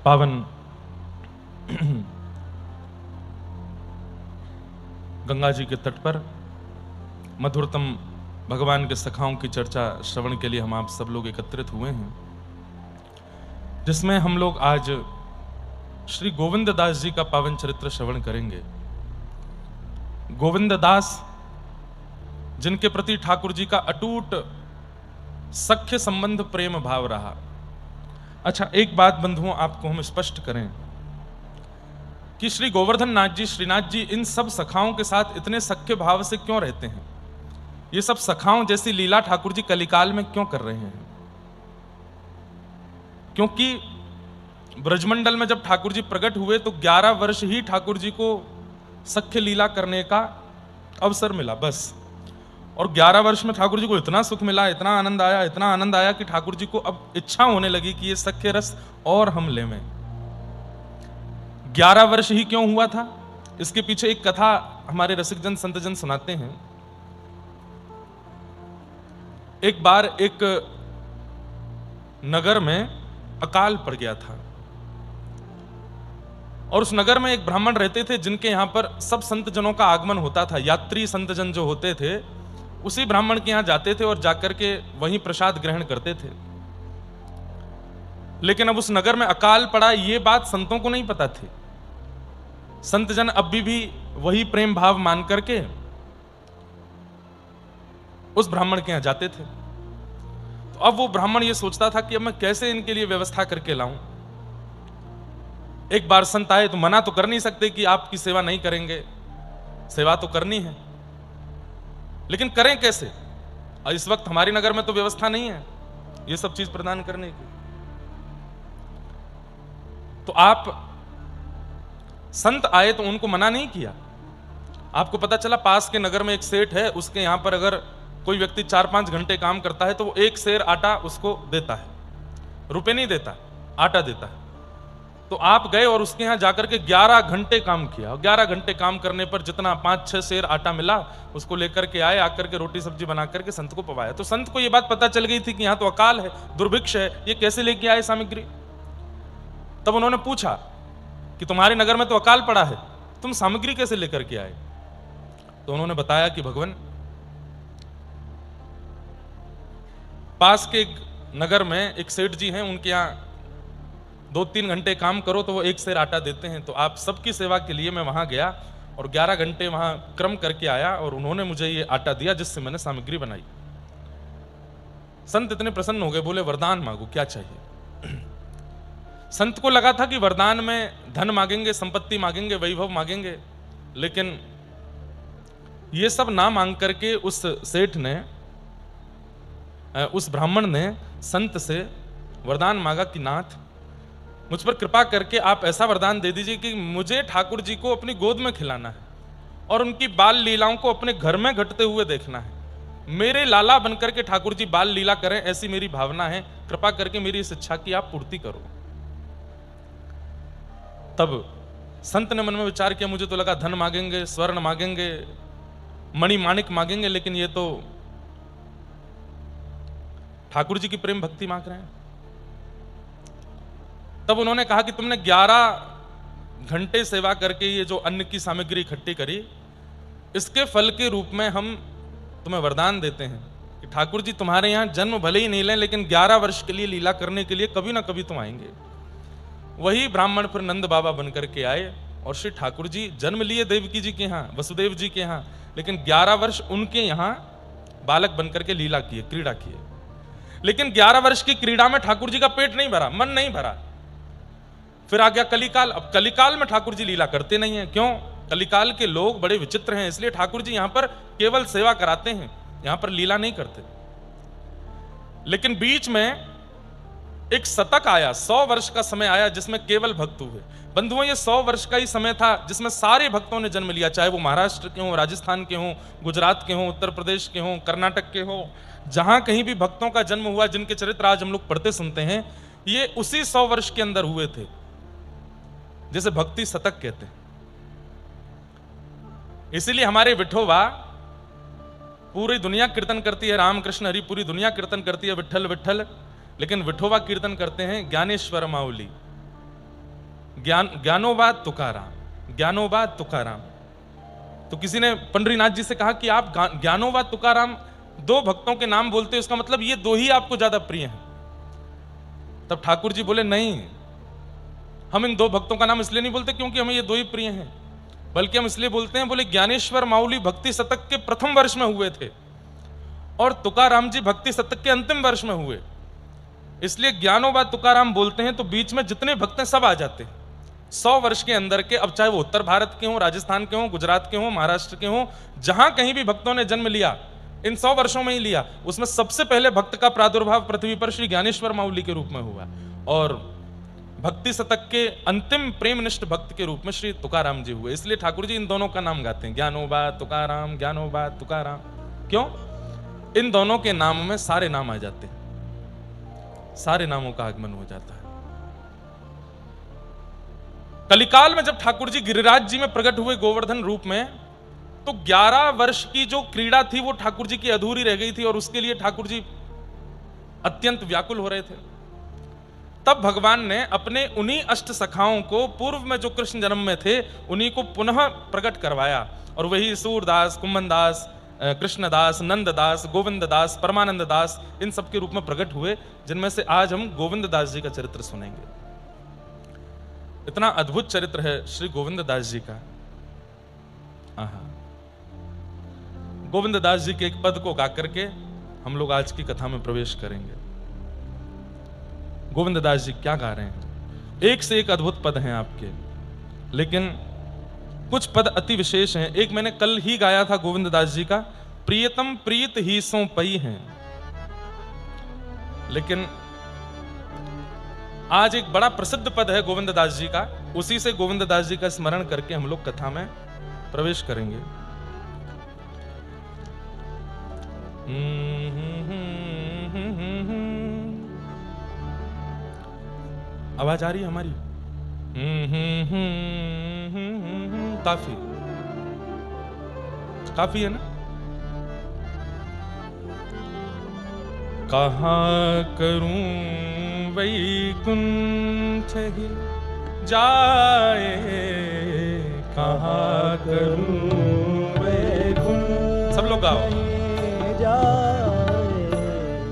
पावन गंगा जी के तट पर मधुरतम भगवान के सखाओं की चर्चा श्रवण के लिए हम आप सब लोग एकत्रित हुए हैं, जिसमें हम लोग आज श्री गोविंद दास जी का पावन चरित्र श्रवण करेंगे। गोविंद दास जिनके प्रति ठाकुर जी का अटूट सख्य संबंध प्रेम भाव रहा। अच्छा, एक बात बंधुओं आपको हम स्पष्ट करें कि श्री गोवर्धन नाथ जी, श्रीनाथ जी इन सब सखाओं के साथ इतने सख्य भाव से क्यों रहते हैं? ये सब सखाओं जैसी लीला ठाकुर जी कलिकाल में क्यों कर रहे हैं? क्योंकि ब्रजमंडल में जब ठाकुर जी प्रकट हुए तो 11 वर्ष ही ठाकुर जी को सख्य लीला करने का अवसर मिला बस। और 11 वर्ष में ठाकुर जी को इतना सुख मिला, इतना आनंद आया कि ठाकुर जी को अब इच्छा होने लगी कि ये सख्य रस और हम लेवें। 11 वर्ष ही क्यों हुआ था? इसके पीछे एक कथा हमारे रसिकजन संतजन सुनाते हैं। एक बार एक नगर में अकाल पड़ गया था और उस नगर में एक ब्राह्मण रहते थे जिनके यहां पर सब संतजनों का आगमन होता था। यात्री संतजन जो होते थे उसी ब्राह्मण के यहां जाते थे और जाकर के वहीं प्रसाद ग्रहण करते थे। लेकिन अब उस नगर में अकाल पड़ा, ये बात संतों को नहीं पता थी। संतजन अब भी वही प्रेम भाव मान करके उस ब्राह्मण के यहां जाते थे। तो अब वो ब्राह्मण ये सोचता था कि अब मैं कैसे इनके लिए व्यवस्था करके लाऊं। एक बार संत आए तो मना तो कर नहीं सकते कि आपकी सेवा नहीं करेंगे, सेवा तो करनी है, लेकिन करें कैसे? और इस वक्त हमारे नगर में तो व्यवस्था नहीं है ये सब चीज प्रदान करने की। तो आप संत आए तो उनको मना नहीं किया। आपको पता चला पास के नगर में एक सेठ है, उसके यहां पर अगर कोई व्यक्ति 4-5 घंटे काम करता है तो वो 1 सेर आटा उसको देता है, रुपए नहीं देता, आटा देता है। तो आप गए और उसके यहां जाकर के 11 घंटे काम किया। 11 घंटे काम करने पर जितना 5-6 सेर आटा मिला उसको लेकर के आए, आकर के रोटी सब्जी बना करके संत को पवाया। तो संत को यह बात पता चल गई थी कि यहां तो अकाल है, दुर्भिक्ष है, ये कैसे लेके आए सामग्री। तब उन्होंने पूछा कि तुम्हारे नगर में तो अकाल पड़ा है, तुम सामग्री कैसे लेकर के आए? तो उन्होंने बताया कि भगवान, पास के नगर में एक सेठ जी हैं, उनके यहां 2-3 घंटे काम करो तो वो 1 सेर आटा देते हैं। तो आप सबकी सेवा के लिए मैं वहां गया और 11 घंटे वहां क्रम करके आया और उन्होंने मुझे ये आटा दिया जिससे मैंने सामग्री बनाई। संत इतने प्रसन्न हो गए, बोले वरदान मांगो, क्या चाहिए? संत को लगा था कि वरदान में धन मांगेंगे, संपत्ति मांगेंगे, वैभव मांगेंगे, लेकिन ये सब ना मांग करके उस सेठ ने, उस ब्राह्मण ने संत से वरदान मांगा कि नाथ, मुझ पर कृपा करके आप ऐसा वरदान दे दीजिए कि मुझे ठाकुर जी को अपनी गोद में खिलाना है और उनकी बाल लीलाओं को अपने घर में घटते हुए देखना है। मेरे लाला बनकर के ठाकुर जी बाल लीला करें, ऐसी मेरी भावना है। कृपा करके मेरी इस इच्छा की आप पूर्ति करो। तब संत ने मन में विचार किया, मुझे तो लगा धन मांगेंगे, स्वर्ण मांगेंगे, मणि माणिक मांगेंगे, लेकिन ये तो ठाकुर जी की प्रेम भक्ति मांग रहे हैं। तब उन्होंने कहा कि तुमने 11 घंटे सेवा करके ये जो अन्न की सामग्री इकट्ठी करी, इसके फल के रूप में हम तुम्हें वरदान देते हैं कि ठाकुर जी तुम्हारे यहां जन्म भले ही नहीं लें, लेकिन 11 वर्ष के लिए लीला करने के लिए कभी ना कभी तुम आएंगे। वही ब्राह्मण फिर नंद बाबा बनकर के आए और श्री ठाकुर जी जन्म लिए देवकी जी के यहाँ, वसुदेव जी के यहाँ, लेकिन 11 वर्ष उनके यहाँ बालक बनकर के लीला किए, क्रीड़ा किए। लेकिन 11 वर्ष की क्रीड़ा में ठाकुर जी का पेट नहीं भरा, मन नहीं भरा। फिर आ गया कलिकाल। अब कलिकाल में ठाकुर जी लीला करते नहीं है। क्यों? कलिकाल के लोग बड़े विचित्र हैं, इसलिए ठाकुर जी यहां पर केवल सेवा कराते हैं, यहां पर लीला नहीं करते। लेकिन बीच में एक शतक आया, 100 वर्ष का समय आया जिसमें केवल भक्त हुए। बंधुओं, ये 100 वर्ष का ही समय था जिसमें सारे भक्तों ने जन्म लिया, चाहे वो महाराष्ट्र के हों, राजस्थान के हों, गुजरात के हों, उत्तर प्रदेश के हों, कर्नाटक के हों, जहां कहीं भी भक्तों का जन्म हुआ, जिनके चरित्र आज हम लोग पढ़ते सुनते हैं, ये उसी 100 वर्ष के अंदर हुए थे, जिसे भक्ति शतक कहते हैं। इसीलिए हमारे विठोबा पूरी दुनिया कीर्तन करती है, रामकृष्ण हरि पूरी दुनिया कीर्तन करती है विठ्ठल विठ्ठल, लेकिन विठोबा कीर्तन करते हैं ज्ञानेश्वर माउली। ज्ञानोबा तुकाराम, ज्ञानोबा तुकाराम। तो किसी ने पंडरीनाथ जी से कहा कि आप ज्ञानोबा तुकाराम दो भक्तों के नाम बोलते हैं, उसका मतलब ये दो ही आपको ज्यादा प्रिय हैं। तब ठाकुर जी बोले नहीं, हम इन दो भक्तों का नाम इसलिए नहीं बोलते क्योंकि हमें ये दो ही प्रिय हैं, बल्कि हम इसलिए बोलते हैं, बोले ज्ञानेश्वर माउली भक्ति शतक के प्रथम वर्ष में हुए थे और तुकाराम जी भक्ति शतक के अंतिम वर्ष में हुए, इसलिए ज्ञानोबा तुकाराम बोलते हैं। तो बीच में जितने भक्त हैं सब आ जाते हैं 100 वर्ष के अंदर के। अब चाहे वो उत्तर भारत के हों, राजस्थान के हों, गुजरात के हों, महाराष्ट्र के हों, जहां कहीं भी भक्तों ने जन्म लिया इन 100 वर्षों में ही लिया, उसमें सबसे पहले भक्त का प्रादुर्भाव पृथ्वी पर श्री ज्ञानेश्वर माउली के रूप में हुआ और भक्ति शतक के अंतिम प्रेमनिष्ठ भक्त के रूप में श्री तुकाराम जी हुए। इसलिए ठाकुर जी इन दोनों का नाम गाते हैं, ज्ञानोबा तुकाराम, ज्ञानोबा तुकाराम। क्यों? इन दोनों के नाम में सारे नाम आ जाते हैं, सारे नामों का आगमन हो जाता है। कलिकाल में जब ठाकुर जी गिरिराज जी में प्रकट हुए गोवर्धन रूप में, तो 11 वर्ष की जो क्रीड़ा थी वो ठाकुर जी की अधूरी रह गई थी और उसके लिए ठाकुर जी अत्यंत व्याकुल हो रहे थे। तब भगवान ने अपने उन्हीं अष्ट सखाओं को, पूर्व में जो कृष्ण जन्म में थे, उन्हीं को पुनः प्रकट करवाया और वही सूरदास, कुंभनदास, कृष्णदास, नंददास, गोविंददास, परमानंददास, इन सब के रूप में प्रकट हुए, जिनमें से आज हम गोविंददास जी का चरित्र सुनेंगे। इतना अद्भुत चरित्र है श्री गोविंददास जी का। गोविंददास जी के एक पद को गा करके हम लोग आज की कथा में प्रवेश करेंगे। गोविंददास जी क्या गा रहे हैं? एक से एक अद्भुत पद हैं आपके, लेकिन कुछ पद अति विशेष हैं। एक मैंने कल ही गाया था गोविंददास जी का, प्रियतम प्रीत ही सो पई हैं, लेकिन आज एक बड़ा प्रसिद्ध पद है गोविंददास जी का, उसी से गोविंददास जी का स्मरण करके हम लोग कथा में प्रवेश करेंगे। आवाज आ रही है हमारी? काफी काफी है ना? कहाँ करूं वैकुंठ ही जाए, कहाँ करूं वैकुंठ, सब लोग गाओ,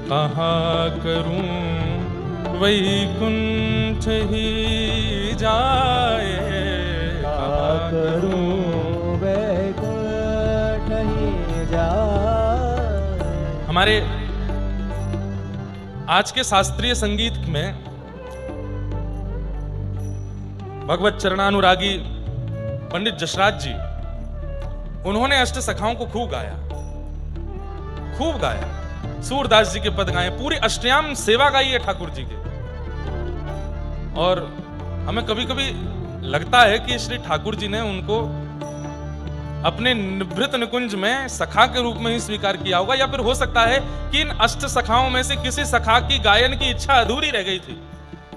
कहाँ करूं वैकुंठ ही जाए, कहाँ करूं वैकुंठ ही जाए। हमारे आज के शास्त्रीय संगीत में भगवत चरणानुरागी पंडित जसराज जी, उन्होंने अष्ट सखाओं को खूब गाया, खूब गाया। सूरदास जी के पद गाए, पूरी अष्टयाम सेवा गाई है ठाकुर जी के। और हमें कभी कभी लगता है कि श्री ठाकुर जी ने उनको अपने निभृत निकुंज में सखा के रूप में ही स्वीकार किया होगा, या फिर हो सकता है कि इन अष्ट सखाओं में से किसी सखा की गायन की इच्छा अधूरी रह गई थी,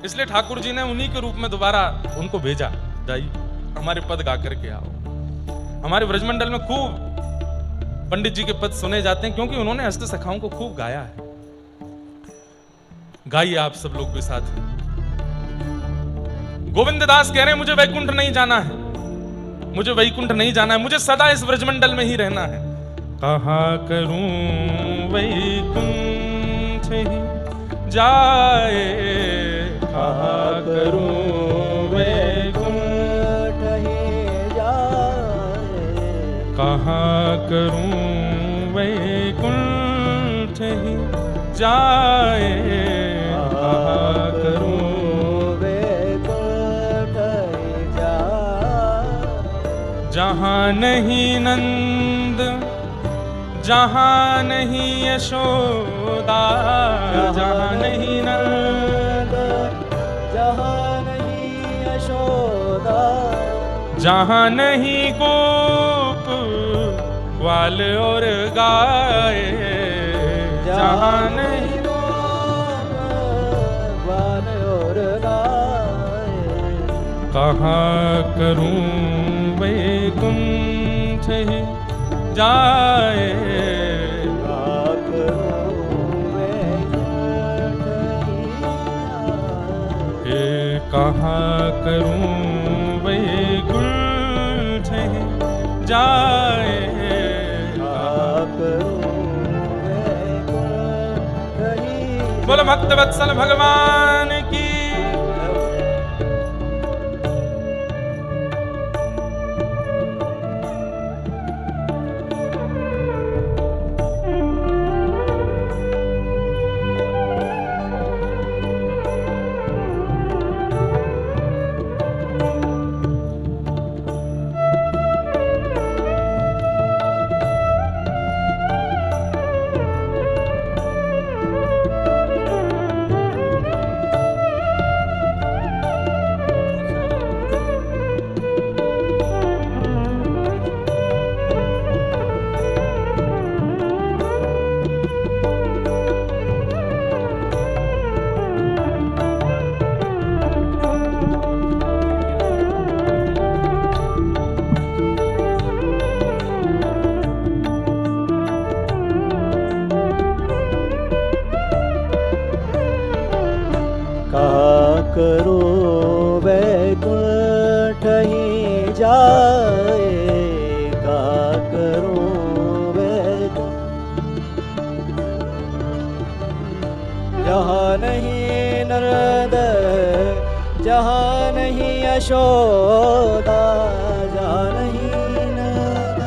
इसलिए ठाकुर जी ने उन्हीं के रूप में दोबारा उनको भेजा, जाइए हमारे पद गा करके आओ। हमारे ब्रजमंडल में खूब पंडित जी के पद सुने जाते हैं क्योंकि उन्होंने अष्ट सखाओं को खूब गाया है। गाइए आप सब लोग भी साथ में। गोविंददास कह रहे हैं मुझे वैकुंठ नहीं जाना है, मुझे वैकुंठ नहीं जाना है, मुझे सदा इस ब्रजमंडल में ही रहना है। कहाँ करूं वैकुंठ ही जाए, कहाँ करूं वैकुंठ ही जाए, कहाँ करूं वैकुंठ ही जाए, कहाँ करूं वैकुंठ ही जाए। जहाँ नहीं नंद, जहाँ नहीं यशोदा, जहाँ नहीं नंद, जहाँ नहीं यशोदा, जहाँ नहीं गोप ग्वाल और गाय, जहाँ नहीं गोप ग्वाल और गाय, कहाँ करूं वैकुंठ ही जाए, कहाँ करूं वैकुंठ ही जाए, कहाँ करूं वैकुंठ जाए, बोलो भक्त वत्सल भगवान की। करो वैकुंठ ही जाए, का करो वैकुंठ जहाँ नहीं नरद, जहाँ नहीं यशोदा, जहाँ नहीं नरद,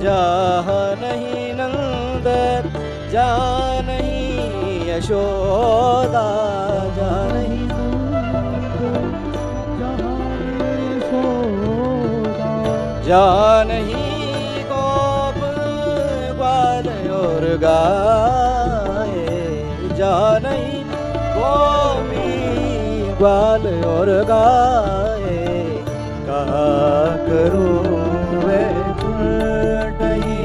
जहाँ नहीं नंद, जहाँ नहीं यशोदा, जहाँ नहीं जहाँ नहीं गोप ग्वाल और गाय, जहाँ नहीं गोपी ग्वाल और गाय, कहाँ करूँ वैकुंठ ही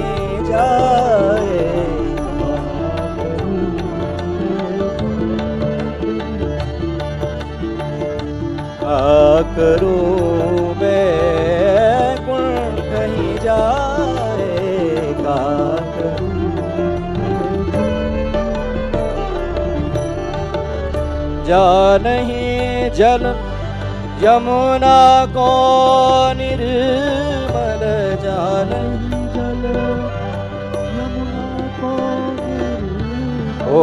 जाए, करूं वैकुंठ ही जाए, का करूं जा नहीं जल यमुना को निर्मल, जा नहीं जल यमुना को निर्मल, ओ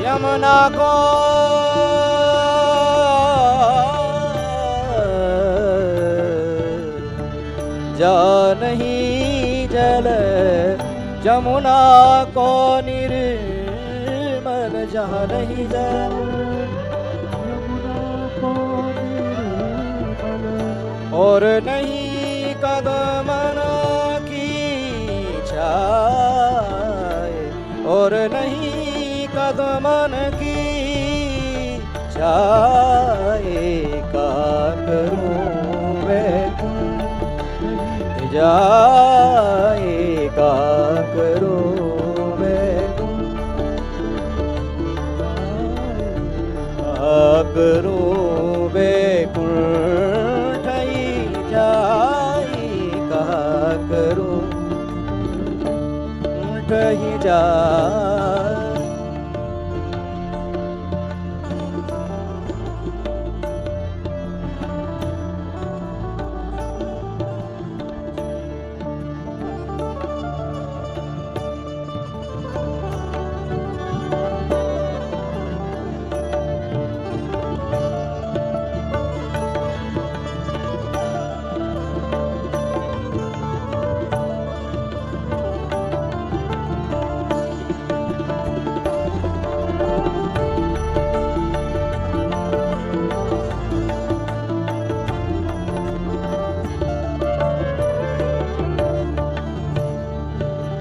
यमुना को जा नहीं जल जमुना को निर्मल, जहाँ नहीं जल यमुना को निर्मल, और नहीं कदमन की छाए, और नहीं कदमन की छाए, का करूं जाए, का करूं करूं वैकुंठ ही जाए, का करूं वैकुंठ ही जाए।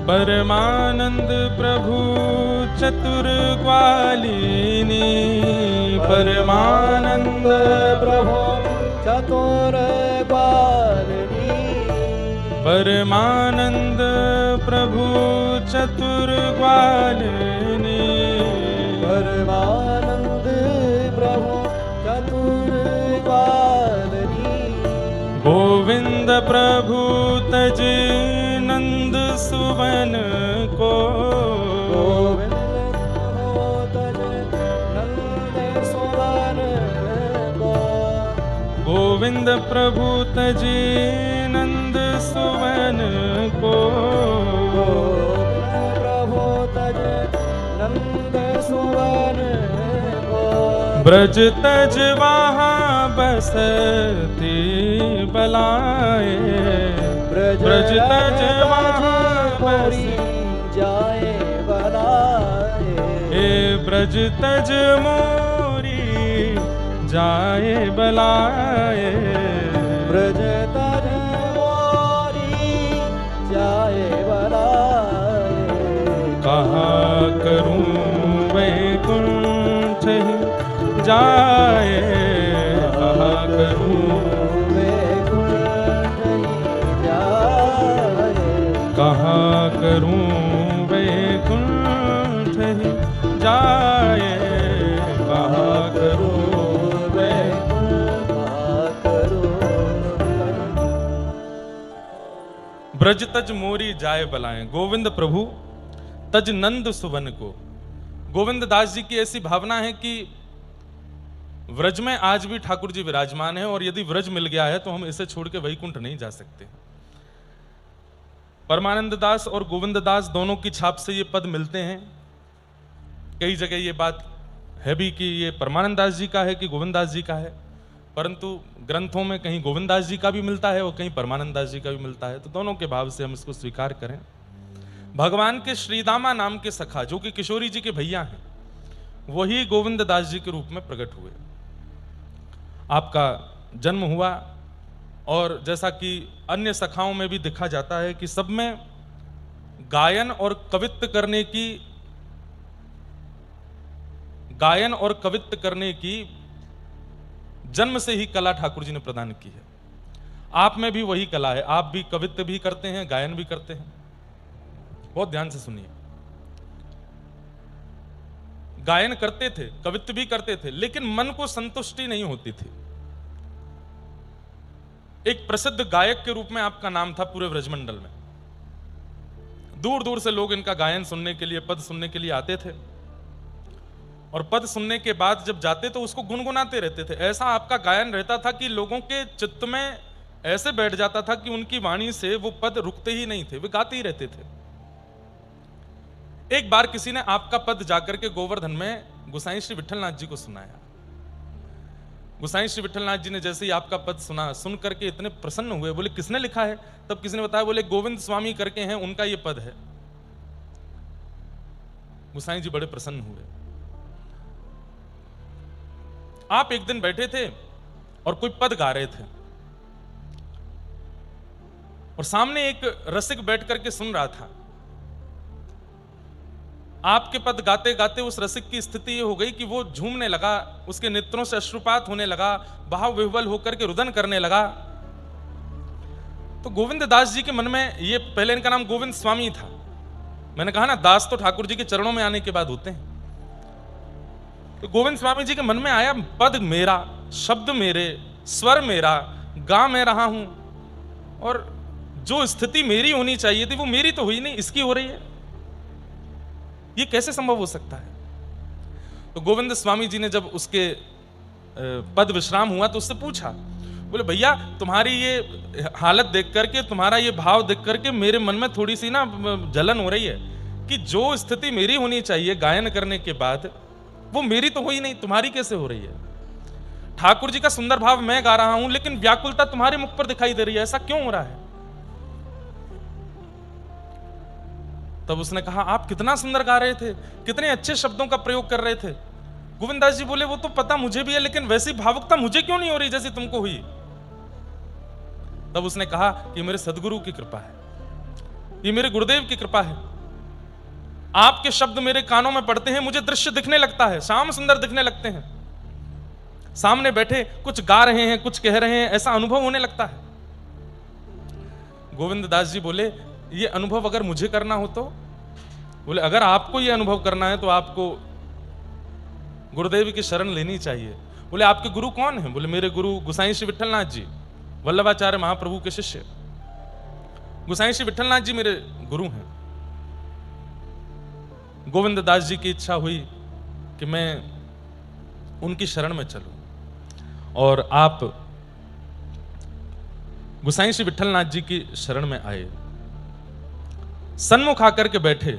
परमानंद प्रभु चतुर ग्वालिनी, परमानंद प्रभु चतुर ग्वालिनी, परमानंद प्रभु चतुर ग्वालिनी, परमानंद प्रभु चतुर ग्वालिनी, गोविंद प्रभु तज नंद सुवन को, गोविंद प्रभु गोविंद प्रभु तजी नंद सुवन को, गोविंद प्रभु तज नंद सुवन को, ब्रज तज वहाँ बसती बलाए, ब्रज तज वहाँ मोरी बस जाए बनाए, ए ब्रज तज मोरी जाए बलाए, ब्रज तज मोरी जाए बनाए, कहाँ करूं वैकुंठ जाए, कहाँ करूं वैकुंठ जाए, कहाँ करूं वैकुंठ जाए, कहाँ करूं वैकुंठ। ब्रज तज मोरी जाए बलाएं, गोविंद प्रभु तज नंद सुवन को। गोविंद दास जी की ऐसी भावना है कि व्रज में आज भी ठाकुर जी विराजमान है, और यदि व्रज मिल गया है तो हम इसे छोड़ के वैकुंठ नहीं जा सकते। परमानंद दास और गोविंद दास दोनों की छाप से ये पद मिलते हैं। कई जगह ये बात है भी कि ये परमानंद दास जी का है कि गोविंद दास जी का है, परंतु ग्रंथों में कहीं गोविंद दास जी का भी मिलता है और कहीं परमानंद दास जी का भी मिलता है, तो दोनों के भाव से हम इसको स्वीकार करें। भगवान के श्रीदामा नाम के सखा, जो कि किशोरी जी के भैया हैं, वही गोविंद दास जी के रूप में प्रकट हुए। आपका जन्म हुआ, और जैसा कि अन्य सखाओं में भी देखा जाता है कि सब में गायन और कवित्व करने की जन्म से ही कला ठाकुर जी ने प्रदान की है। आप में भी वही कला है, आप भी कवित्व भी करते हैं, गायन भी करते हैं। बहुत ध्यान से सुनिए। गायन करते थे, कवित्व भी करते थे, लेकिन मन को संतुष्टि नहीं होती थी। एक प्रसिद्ध गायक के रूप में आपका नाम था पूरे ब्रजमंडल में। दूर दूर से लोग इनका गायन सुनने के लिए, पद सुनने के लिए आते थे, और पद सुनने के बाद जब जाते तो उसको गुनगुनाते रहते थे। ऐसा आपका गायन रहता था कि लोगों के चित्त में ऐसे बैठ जाता था कि उनकी वाणी से वो पद रुकते ही नहीं थे, वे गाते ही रहते थे। एक बार किसी ने आपका पद जाकर के गोवर्धन में गोसाई श्री विठलनाथ जी को सुनाया। गोसाई श्री विठलनाथ जी ने जैसे ही आपका पद सुना, सुन करके इतने प्रसन्न हुए, बोले किसने लिखा है? तब किसी ने बताया, बोले गोविंद स्वामी करके हैं, उनका ये पद है। गोसाई जी बड़े प्रसन्न हुए। आप एक दिन बैठे थे और कोई पद गा रहे थे, और सामने एक रसिक बैठ करके सुन रहा था। आपके पद गाते गाते उस रसिक की स्थिति ये हो गई कि वो झूमने लगा, उसके नेत्रों से अश्रुपात होने लगा, भाव विह्वल होकर के रुदन करने लगा। तो गोविंद दास जी के मन में, ये पहले इनका नाम गोविंद स्वामी था, मैंने कहा ना दास तो ठाकुर जी के चरणों में आने के बाद होते हैं। तो गोविंद स्वामी जी के मन में आया, पद मेरा, शब्द मेरे, स्वर मेरा, गा मैं रहा हूं, और जो स्थिति मेरी होनी चाहिए थी वो मेरी तो हुई नहीं, इसकी हो रही है। ये कैसे संभव हो सकता है? तो गोविंद स्वामी जी ने जब उसके पद विश्राम हुआ तो उससे पूछा, बोले भैया तुम्हारी ये हालत देख करके, तुम्हारा ये भाव देख करके मेरे मन में थोड़ी सी ना जलन हो रही है कि जो स्थिति मेरी होनी चाहिए गायन करने के बाद, वो मेरी तो हुई नहीं, तुम्हारी कैसे हो रही है? ठाकुर जी का सुंदर भाव मैं गा रहा हूं, लेकिन व्याकुलता तुम्हारे मुख पर दिखाई दे रही है, ऐसा क्यों हो रहा है? तब उसने कहा, आप कितना सुंदर गा रहे थे, कितने अच्छे शब्दों का प्रयोग कर रहे थे। गोविंद दास जी बोले, वो तो पता मुझे भी है, लेकिन वैसी भावुकता मुझे क्यों नहीं हो रही जैसी तुमको हुई? तब उसने कहा कि मेरे सदगुरु की कृपा है, ये मेरे गुरुदेव की कृपा है। आपके शब्द मेरे कानों में पड़ते हैं, मुझे दृश्य दिखने लगता है, श्याम सुंदर दिखने लगते हैं, सामने बैठे कुछ गा रहे हैं, कुछ कह रहे हैं, ऐसा अनुभव होने लगता है। गोविंद दास जी बोले, ये अनुभव अगर मुझे करना हो तो? बोले अगर आपको ये अनुभव करना है तो आपको गुरुदेव की शरण लेनी चाहिए। बोले आपके गुरु कौन हैं? बोले मेरे गुरु गोसाई श्री विठलनाथ जी, वल्लभाचार्य महाप्रभु के शिष्य। गोसाई श्री विठलनाथ जी मेरे गुरु हैं। गोविंद दास जी की इच्छा हुई कि मैं उनकी शरण में चलूं, और आप गोसाई श्री विठलनाथ जी की शरण में आए, सन्मुख आकर के बैठे।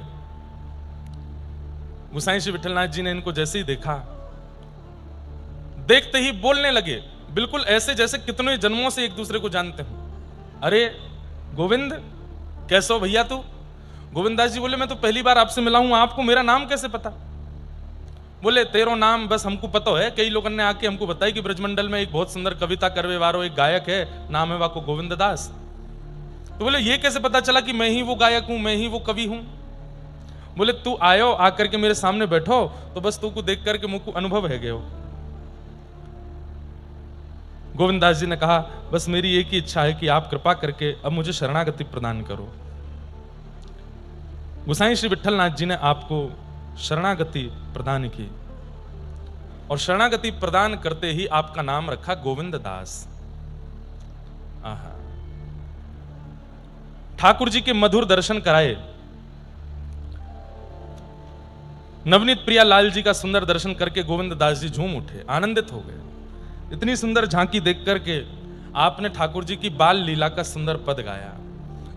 गोसाई श्री विठलनाथ जी ने इनको जैसे ही देखा, देखते ही बोलने लगे, बिल्कुल ऐसे जैसे कितने जन्मों से एक दूसरे को जानते हो। अरे गोविंद, कैसे हो भैया तू? गोविंद दास जी बोले, मैं तो पहली बार आपसे मिला हूं, आपको मेरा नाम कैसे पता? बोले, तेरो नाम बस हमको पता है, कई लोगों ने आके हमको बताया कि ब्रजमंडल में एक बहुत सुंदर कविता करवे वारो एक गायक है, नाम है वाको गोविंद दास। तो बोले, ये कैसे पता चला कि मैं ही वो गायक हूं, मैं ही वो कवि हूं? बोले, तू आयो, आकर के मेरे सामने बैठो, तो बस तू को देख करके मुझको अनुभव है गयो। गोविंद दास जी ने कहा, बस मेरी एक ही इच्छा है कि आप कृपा करके अब मुझे शरणागति प्रदान करो। गोसाई श्री विठलनाथ जी ने आपको शरणागति प्रदान की, और शरणागति प्रदान करते ही आपका नाम रखा गोविंद दास। आहा, ठाकुर जी के मधुर दर्शन कराए, नवनीत प्रिया लाल जी का सुंदर दर्शन करके गोविंद दास जी झूम उठे, आनंदित हो गए। इतनी सुंदर झांकी देख करके आपने ठाकुर जी की बाल लीला का सुंदर पद गाया,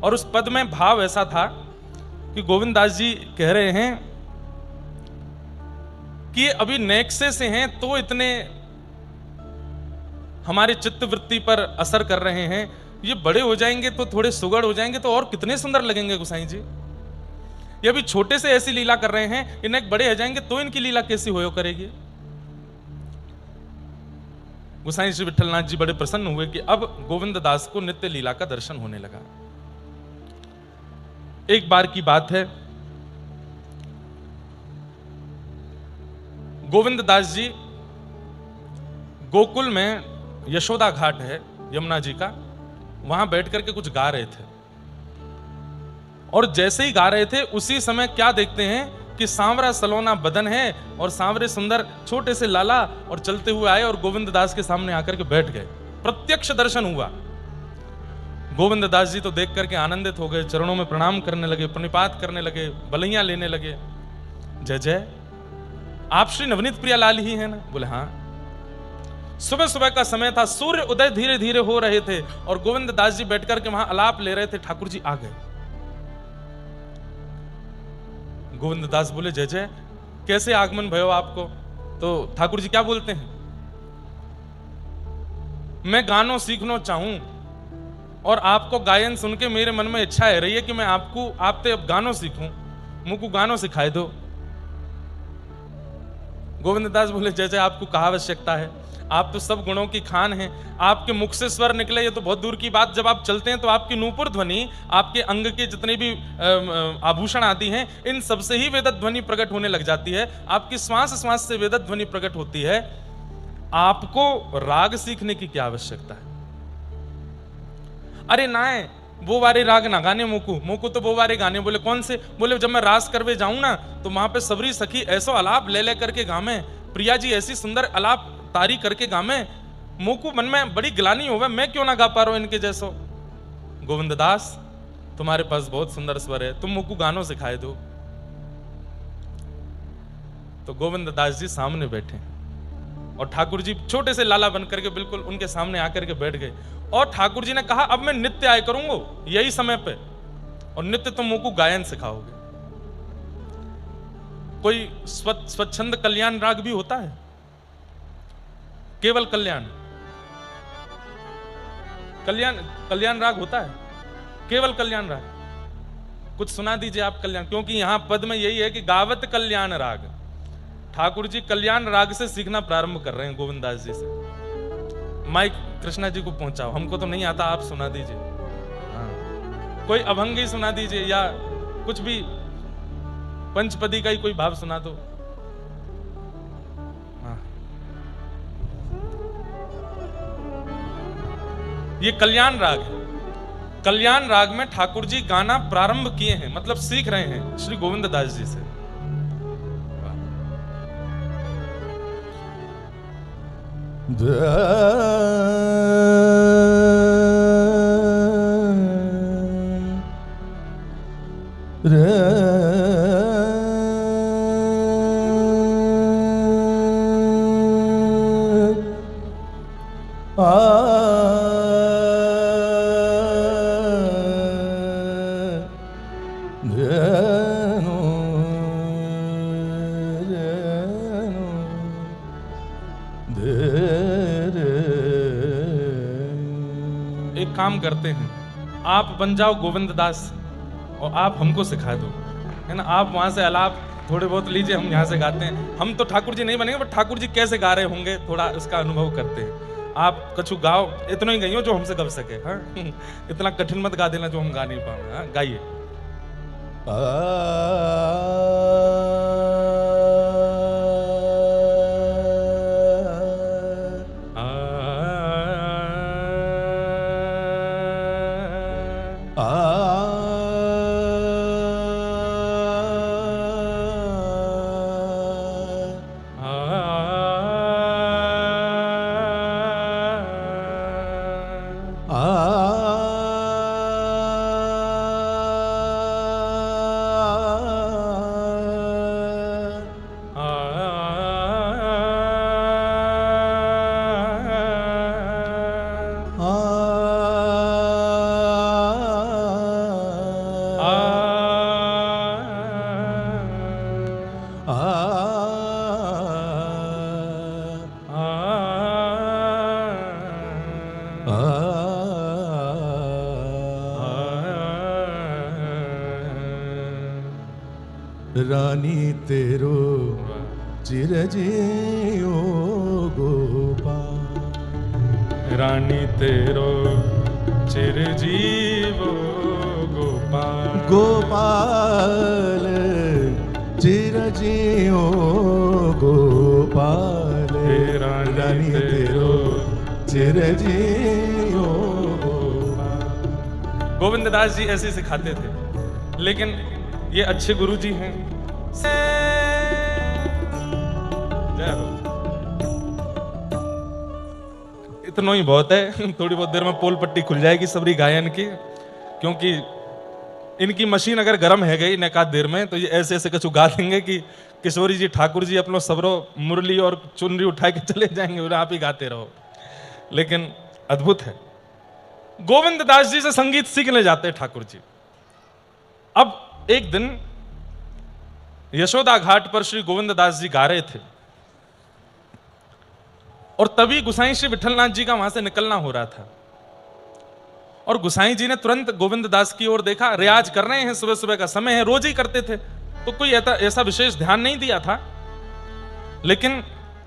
और उस पद में भाव ऐसा था कि गोविंद दास जी कह रहे हैं कि अभी नेक्से से हैं तो इतने हमारे चित्त वृत्ति पर असर कर रहे हैं, ये बड़े हो जाएंगे तो थोड़े सुगड़ हो जाएंगे तो और कितने सुंदर लगेंगे गोसाई जी। ये अभी छोटे से ऐसी लीला कर रहे हैं, इन्हें बड़े हो जाएंगे तो इनकी लीला कैसी होयो करेगी। गोसाई श्री विठलनाथ जी बड़े प्रसन्न हुए कि अब गोविंद दास को नित्य लीला का दर्शन होने लगा। एक बार की बात है, गोविंद दास जी गोकुल में यशोदा घाट है यमुना जी का, वहां बैठ करके कुछ गा रहे थे, और जैसे ही गा रहे थे उसी समय क्या देखते हैं कि सांवरा सलोना बदन है और सांवरे सुंदर छोटे से लाला और चलते हुए आए और गोविंद दास के सामने आकर के बैठ गए। प्रत्यक्ष दर्शन हुआ। गोविंद दास जी तो देख करके आनंदित हो गए, चरणों में प्रणाम करने लगे, प्रणिपात करने लगे, बलैयां लेने लगे। जय जय, आप श्री नवनीत प्रिया लाल ही हैं ना? बोले हाँ। सुबह सुबह का समय था, सूर्य उदय धीरे धीरे हो रहे थे और गोविंद दास जी बैठ करके वहां आलाप ले रहे थे। ठाकुर जी आ गए। गोविंद दास बोले, जय जय, कैसे आगमन भयो आपको? तो ठाकुर जी क्या बोलते हैं, मैं गानों सीखना चाहूं और आपको गायन सुन के मेरे मन में इच्छा है रही है कि मैं आपसे अब गानों सीखूं, मुझको गानों सिखाए दो। गोविंद दास बोले, जय जय, आपको कहाँ आवश्यकता है, आप तो सब गुणों की खान हैं, आपके मुख से स्वर निकले ये तो बहुत दूर की बात, जब आप चलते हैं तो आपकी नूपुर ध्वनि, आपके अंग के जितने भी आभूषण आदि हैं, इन सबसे ही वेद ध्वनि प्रकट होने लग जाती है, आपकी श्वास श्वास से वेद ध्वनि प्रकट होती है, आपको राग सीखने की क्या आवश्यकता है? अरे ना, वो वारे राग ना गाने मोकू तो वो वारे गाने। बोले कौन से? बोले जब मैं रास करवे जाऊं ना तो वहां पे सबरी सखी ऐसो अलाप ले करके गामे, प्रिया जी ऐसी सुंदर अलाप तारी करके गामे, मोकू मन में बड़ी गिलानी होवे, मैं क्यों ना गा पा रहा हूं इनके जैसो। गोविंद दास, तुम्हारे पास बहुत सुंदर स्वर है, तुम मोकू गानों सिखाए दो। तो गोविंद दास जी सामने बैठे और ठाकुर जी छोटे से लाला बन करके बिल्कुल उनके सामने आकर के बैठ गए, और ठाकुर जी ने कहा, अब मैं नित्य आया करूंगा यही समय पे, और नित्य तुम मुझको गायन सिखाओगे। कोई स्वच्छंद कल्याण राग भी होता है, केवल कल्याण कल्याण राग होता है, केवल कल्याण राग। कुछ सुना दीजिए आप कल्याण, क्योंकि यहां पद में यही है कि गावत कल्याण राग। ठाकुर जी कल्याण राग से सीखना प्रारंभ कर रहे हैं गोविंद दास जी से। माइक कृष्णा जी को पहुंचाओ, हमको तो नहीं आता, आप सुना दीजिए। हाँ। कोई अभंगी सुना दीजिए या कुछ भी पंचपदी का ही कोई भाव सुना दो। हाँ। ये कल्याण राग है। कल्याण राग में ठाकुर जी गाना प्रारंभ किए हैं, मतलब सीख रहे हैं श्री गोविंद दास जी से। एक काम करते हैं, आप बन जाओ गोविंद दास और आप हमको सिखा दो, है ना। आप वहां से आलाप थोड़े बहुत लीजिए, हम यहाँ से गाते हैं। हम तो ठाकुर जी नहीं बनेंगे, बट ठाकुर जी कैसे गा रहे होंगे थोड़ा उसका अनुभव करते हैं। आप कछु गाओ, इतना ही गाइयो जो हमसे गा सके। हाँ इतना कठिन मत गा देना जो हम गा नहीं पाएंगे। हाँ गाइए। रानी तेरो चिरजियो गोपाल, रानी तेरो चिरजीवो गोपाल, गोपाल चिरजियो गोपाल, रानी तेरो चिरजियो गोपाल। गोविंद दास जी ऐसे सिखाते थे, लेकिन ये अच्छे गुरु जी हैं। जय हो। इतना ही बहुत है, थोड़ी बहुत देर में पोल पट्टी खुल जाएगी सबरी गायन की, क्योंकि इनकी मशीन अगर गर्म है गई एक आध देर में तो ये ऐसे ऐसे कछु गा देंगे कि किशोरी जी ठाकुर जी अपनो सबरो मुरली और चुनरी उठा के चले जाएंगे, बोले आप ही गाते रहो। लेकिन अद्भुत है। गोविंद दास जी से संगीत सीखने जाते हैं ठाकुर जी। अब एक दिन यशोदा घाट पर श्री गोविंद दास जी गा रहे थे और तभी गुसाई श्री विठलनाथ जी का वहां से निकलना हो रहा था, और गुसाई जी ने तुरंत गोविंद दास की ओर देखा। रियाज कर रहे हैं, सुबह सुबह का समय है, रोज ही करते थे, तो कोई ऐसा विशेष ध्यान नहीं दिया था। लेकिन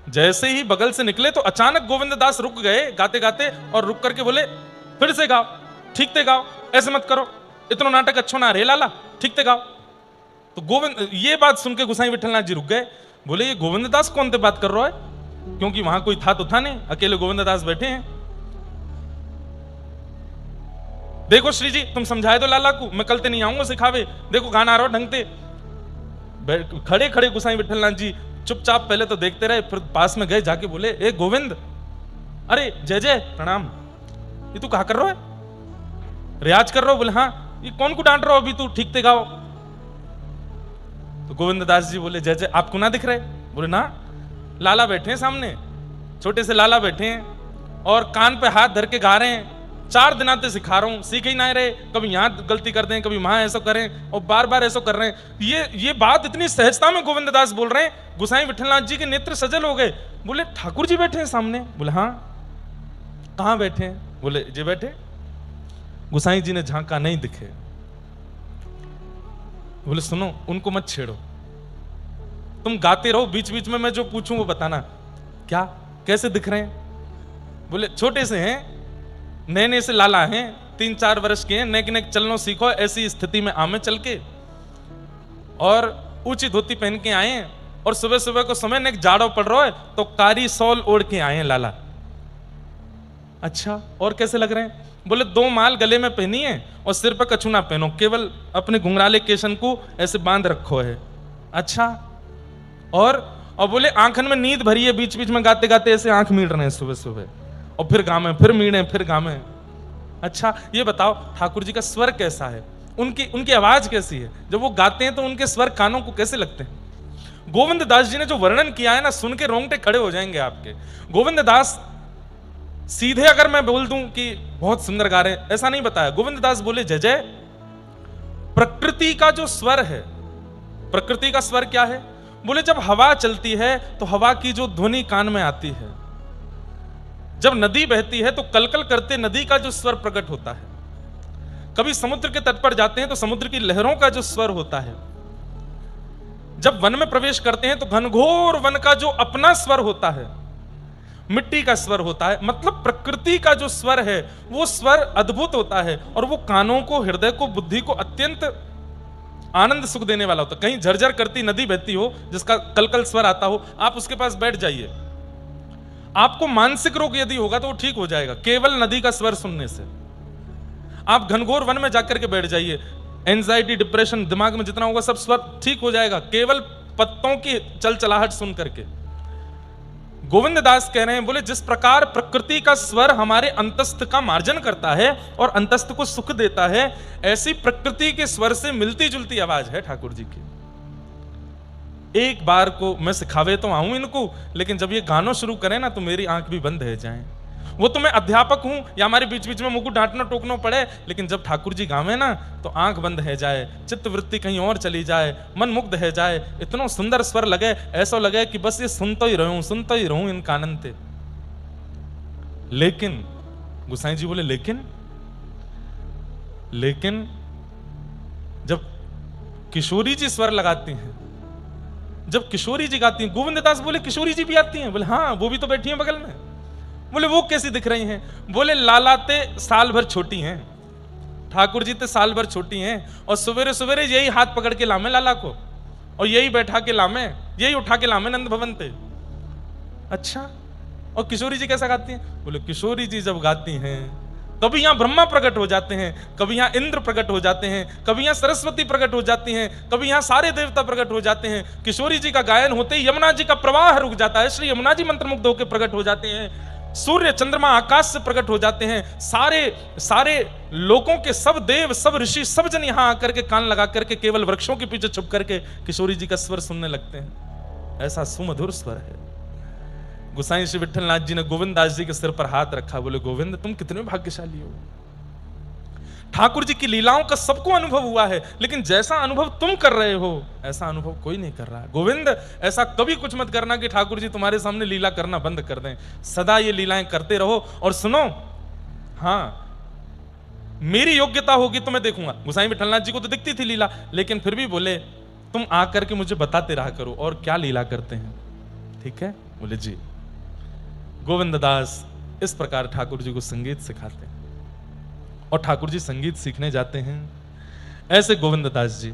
जैसे ही बगल से निकले तो अचानक गोविंद दास रुक गए गाते गाते, और रुक करके बोले फिर से गाओ, ठीक से गाओ, ऐसे मत करो, इतना नाटक अच्छो ना रे लाला, ठीक से गाओ। तो गोविंद ये बात सुन के गुसाई विठलनाथ जी रुक गए, बोले ये गोविंद दास कौन से बात कर रहा है, क्योंकि वहां कोई था तो था नहीं, अकेले गोविंद दास बैठे हैं। देखो श्री जी तुम समझाए दो लाला को, मैं कल ते नहीं आऊंगा सिखावे, देखो गाना आ रहा ढंग से। खड़े खड़े गुसाई विठलनाथ जी चुपचाप पहले तो देखते रहे, फिर पास में गए, जाके बोले ए गोविंद, अरे जय जय प्रणाम, ये तू कहा कर रहा है, रियाज कर रहा हो? बोले हाँ। ये कौन को डांट रहा हो, अभी तू ठीक से गाओ। तो गोविंद दास जी बोले जय जय, आपको ना दिख रहे? बोले ना, लाला बैठे हैं सामने, छोटे से लाला बैठे हैं और कान पे हाथ धर के गा रहे हैं, 4 दिन से सिखा रहा हूं, सीख ही ना रहे, कभी यहां गलती कर दें, कभी वहां ऐसा करें, और बार बार ऐसा कर रहे हैं। ये बात इतनी सहजता में गोविंद दास बोल रहे हैं, गुसाई विठलनाथ जी के नेत्र सजल हो गए। बोले ठाकुर जी बैठे हैं सामने? बोले हाँ। कहां बैठे हैं? बोले जी बैठे। गुसाई जी ने झांका, नहीं दिखे। बोले सुनो, उनको मत छेड़ो, तुम गाते रहो, बीच बीच में मैं जो पूछूं वो बताना। क्या, कैसे दिख रहे हैं? बोले छोटे से हैं, नए नए से लाला हैं, 3-4 वर्ष के हैं, नेक नेक चलनो सीखो, ऐसी स्थिति में आमे चल के, और ऊंची धोती पहन के आए हैं, और सुबह सुबह को समय नेक जाड़ो पड़ रहा है तो कारी सॉल ओढ़ के आए हैं लाला। अच्छा, और कैसे लग रहे हैं? बोले 2 माल गले में पहनी है और सिर पर कछु ना पहनो, केवल अपने घुंघराले केशन को ऐसे बांध रखो है। अच्छा, और बोले आंखन में नींद भरी है, बीच बीच में गाते गाते ऐसे आंख मीड़ रहे हैं सुबह सुबह, और फिर गामे, फिर मीड़े, फिर गामे। अच्छा ये बताओ ठाकुर जी का स्वर कैसा है, उनकी आवाज कैसी है? जब वो गाते हैं तो उनके स्वर कानों को कैसे लगते हैं? गोविंद दास जी ने जो वर्णन किया है ना, सुन के रोंगटे खड़े हो जाएंगे आपके। गोविंद दास सीधे अगर मैं बोल दूं कि बहुत सुंदर गा रहे हैं, ऐसा नहीं बताया। गोविंद दास बोले जय जय, प्रकृति का जो स्वर है, प्रकृति का स्वर क्या है? बोले जब हवा चलती है तो हवा की जो ध्वनि कान में आती है, जब नदी बहती है तो कलकल करते नदी का जो स्वर प्रकट होता है। कभी समुद्र के तट पर जाते हैं तो समुद्र की लहरों का जो स्वर होता है। जब वन में प्रवेश करते हैं तो घनघोर वन का जो अपना स्वर होता है, मिट्टी का स्वर होता है। मतलब प्रकृति का जो स्वर है वो स्वर अद्भुत होता है और वो कानों को, हृदय को, बुद्धि को अत्यंत आनंद सुख देने वाला होता है। कहीं झरझर करती नदी बहती हो जिसका कलकल स्वर आता हो, आप उसके पास बैठ जाइए, आपको मानसिक रोग यदि होगा तो वो ठीक हो जाएगा केवल नदी का स्वर सुनने से। आप घनघोर वन में जाकर के बैठ जाइए, एंजाइटी, डिप्रेशन, दिमाग में जितना होगा सब स्वर ठीक हो जाएगा केवल पत्तों की चलचलाहट सुन करके। गोविंद दास कह रहे हैं, बोले जिस प्रकार प्रकृति का स्वर हमारे अंतस्थ का मार्जन करता है और अंतस्थ को सुख देता है, ऐसी प्रकृति के स्वर से मिलती जुलती आवाज है ठाकुर जी की। एक बार को मैं सिखावे तो आऊं इनको, लेकिन जब ये गाना शुरू करें ना तो मेरी आंख भी बंद है जाए। वो तो मैं अध्यापक हूं या हमारे बीच बीच में मुझको डांटना टोकना पड़े, लेकिन जब ठाकुर जी गावे ना तो आंख बंद है जाए, चित्त वृत्ति कहीं और चली जाए, मन मुग्ध है जाए। इतना सुंदर स्वर लगे, ऐसा लगे कि बस ये सुनता ही रहूं इनका आनंद थे। लेकिन गुसाई जी बोले लेकिन जब किशोरी जी स्वर लगाती हैं, जब किशोरी जी गाती हैं, गोविंद दास बोले किशोरी जी भी आती हैं? बोले हाँ, वो भी तो बैठी हैं बगल में। बोले वो कैसी दिख रही हैं? बोले लालाते साल भर छोटी हैं, ठाकुर जी ते साल भर छोटी हैं, और सवेरे सवेरे यही हाथ पकड़ के लामे लाला को, और यही बैठा के लामे, यही उठा के लामे नंद भवन पे। अच्छा, और किशोरी जी कैसा गाती हैं? बोले किशोरी जी जब गाती हैं कभी यहां ब्रह्मा प्रकट हो जाते हैं, कभी यहां इंद्र प्रकट हो जाते हैं, कभी यहां सरस्वती प्रकट हो जाती हैं, कभी यहां सारे देवता प्रकट हो जाते हैं। किशोरी जी का गायन होते ही यमुना जी का प्रवाह रुक जाता है, श्री यमुना जी मंत्रमुग्ध होकर प्रकट हो जाते हैं। सूर्य चंद्रमा आकाश से प्रकट हो जाते हैं, सारे लोगों के सब देव, सब ऋषि, सब जन यहां आकर के कान लगा करके केवल वृक्षों के पीछे छुप करके किशोरी जी का स्वर सुनने लगते हैं। ऐसा सुमधुर स्वर है। गोसाई श्री विठलनाथ जी ने गोविंद दास जी के सिर पर हाथ रखा, बोले गोविंद तुम कितने भाग्यशाली हो। ठाकुर जी की लीलाओं का सबको अनुभव हुआ है, लेकिन जैसा अनुभव तुम कर रहे हो ऐसा अनुभव कोई नहीं कर रहा है। गोविंद ऐसा कभी कुछ मत करना कि ठाकुर जी तुम्हारे सामने लीला करना बंद कर दें, सदा ये लीलाएं करते रहो। और सुनो, हाँ मेरी योग्यता होगी तो मैं देखूंगा। गोसाई विठलनाथ जी को तो दिखती थी लीला, लेकिन फिर भी बोले तुम आकर के मुझे बताते रहा करो और क्या लीला करते हैं, ठीक है? बोले जी। गोविंद दास इस प्रकार ठाकुर जी को संगीत सिखाते हैं और ठाकुर जी संगीत सीखने जाते हैं। ऐसे गोविंद दास जी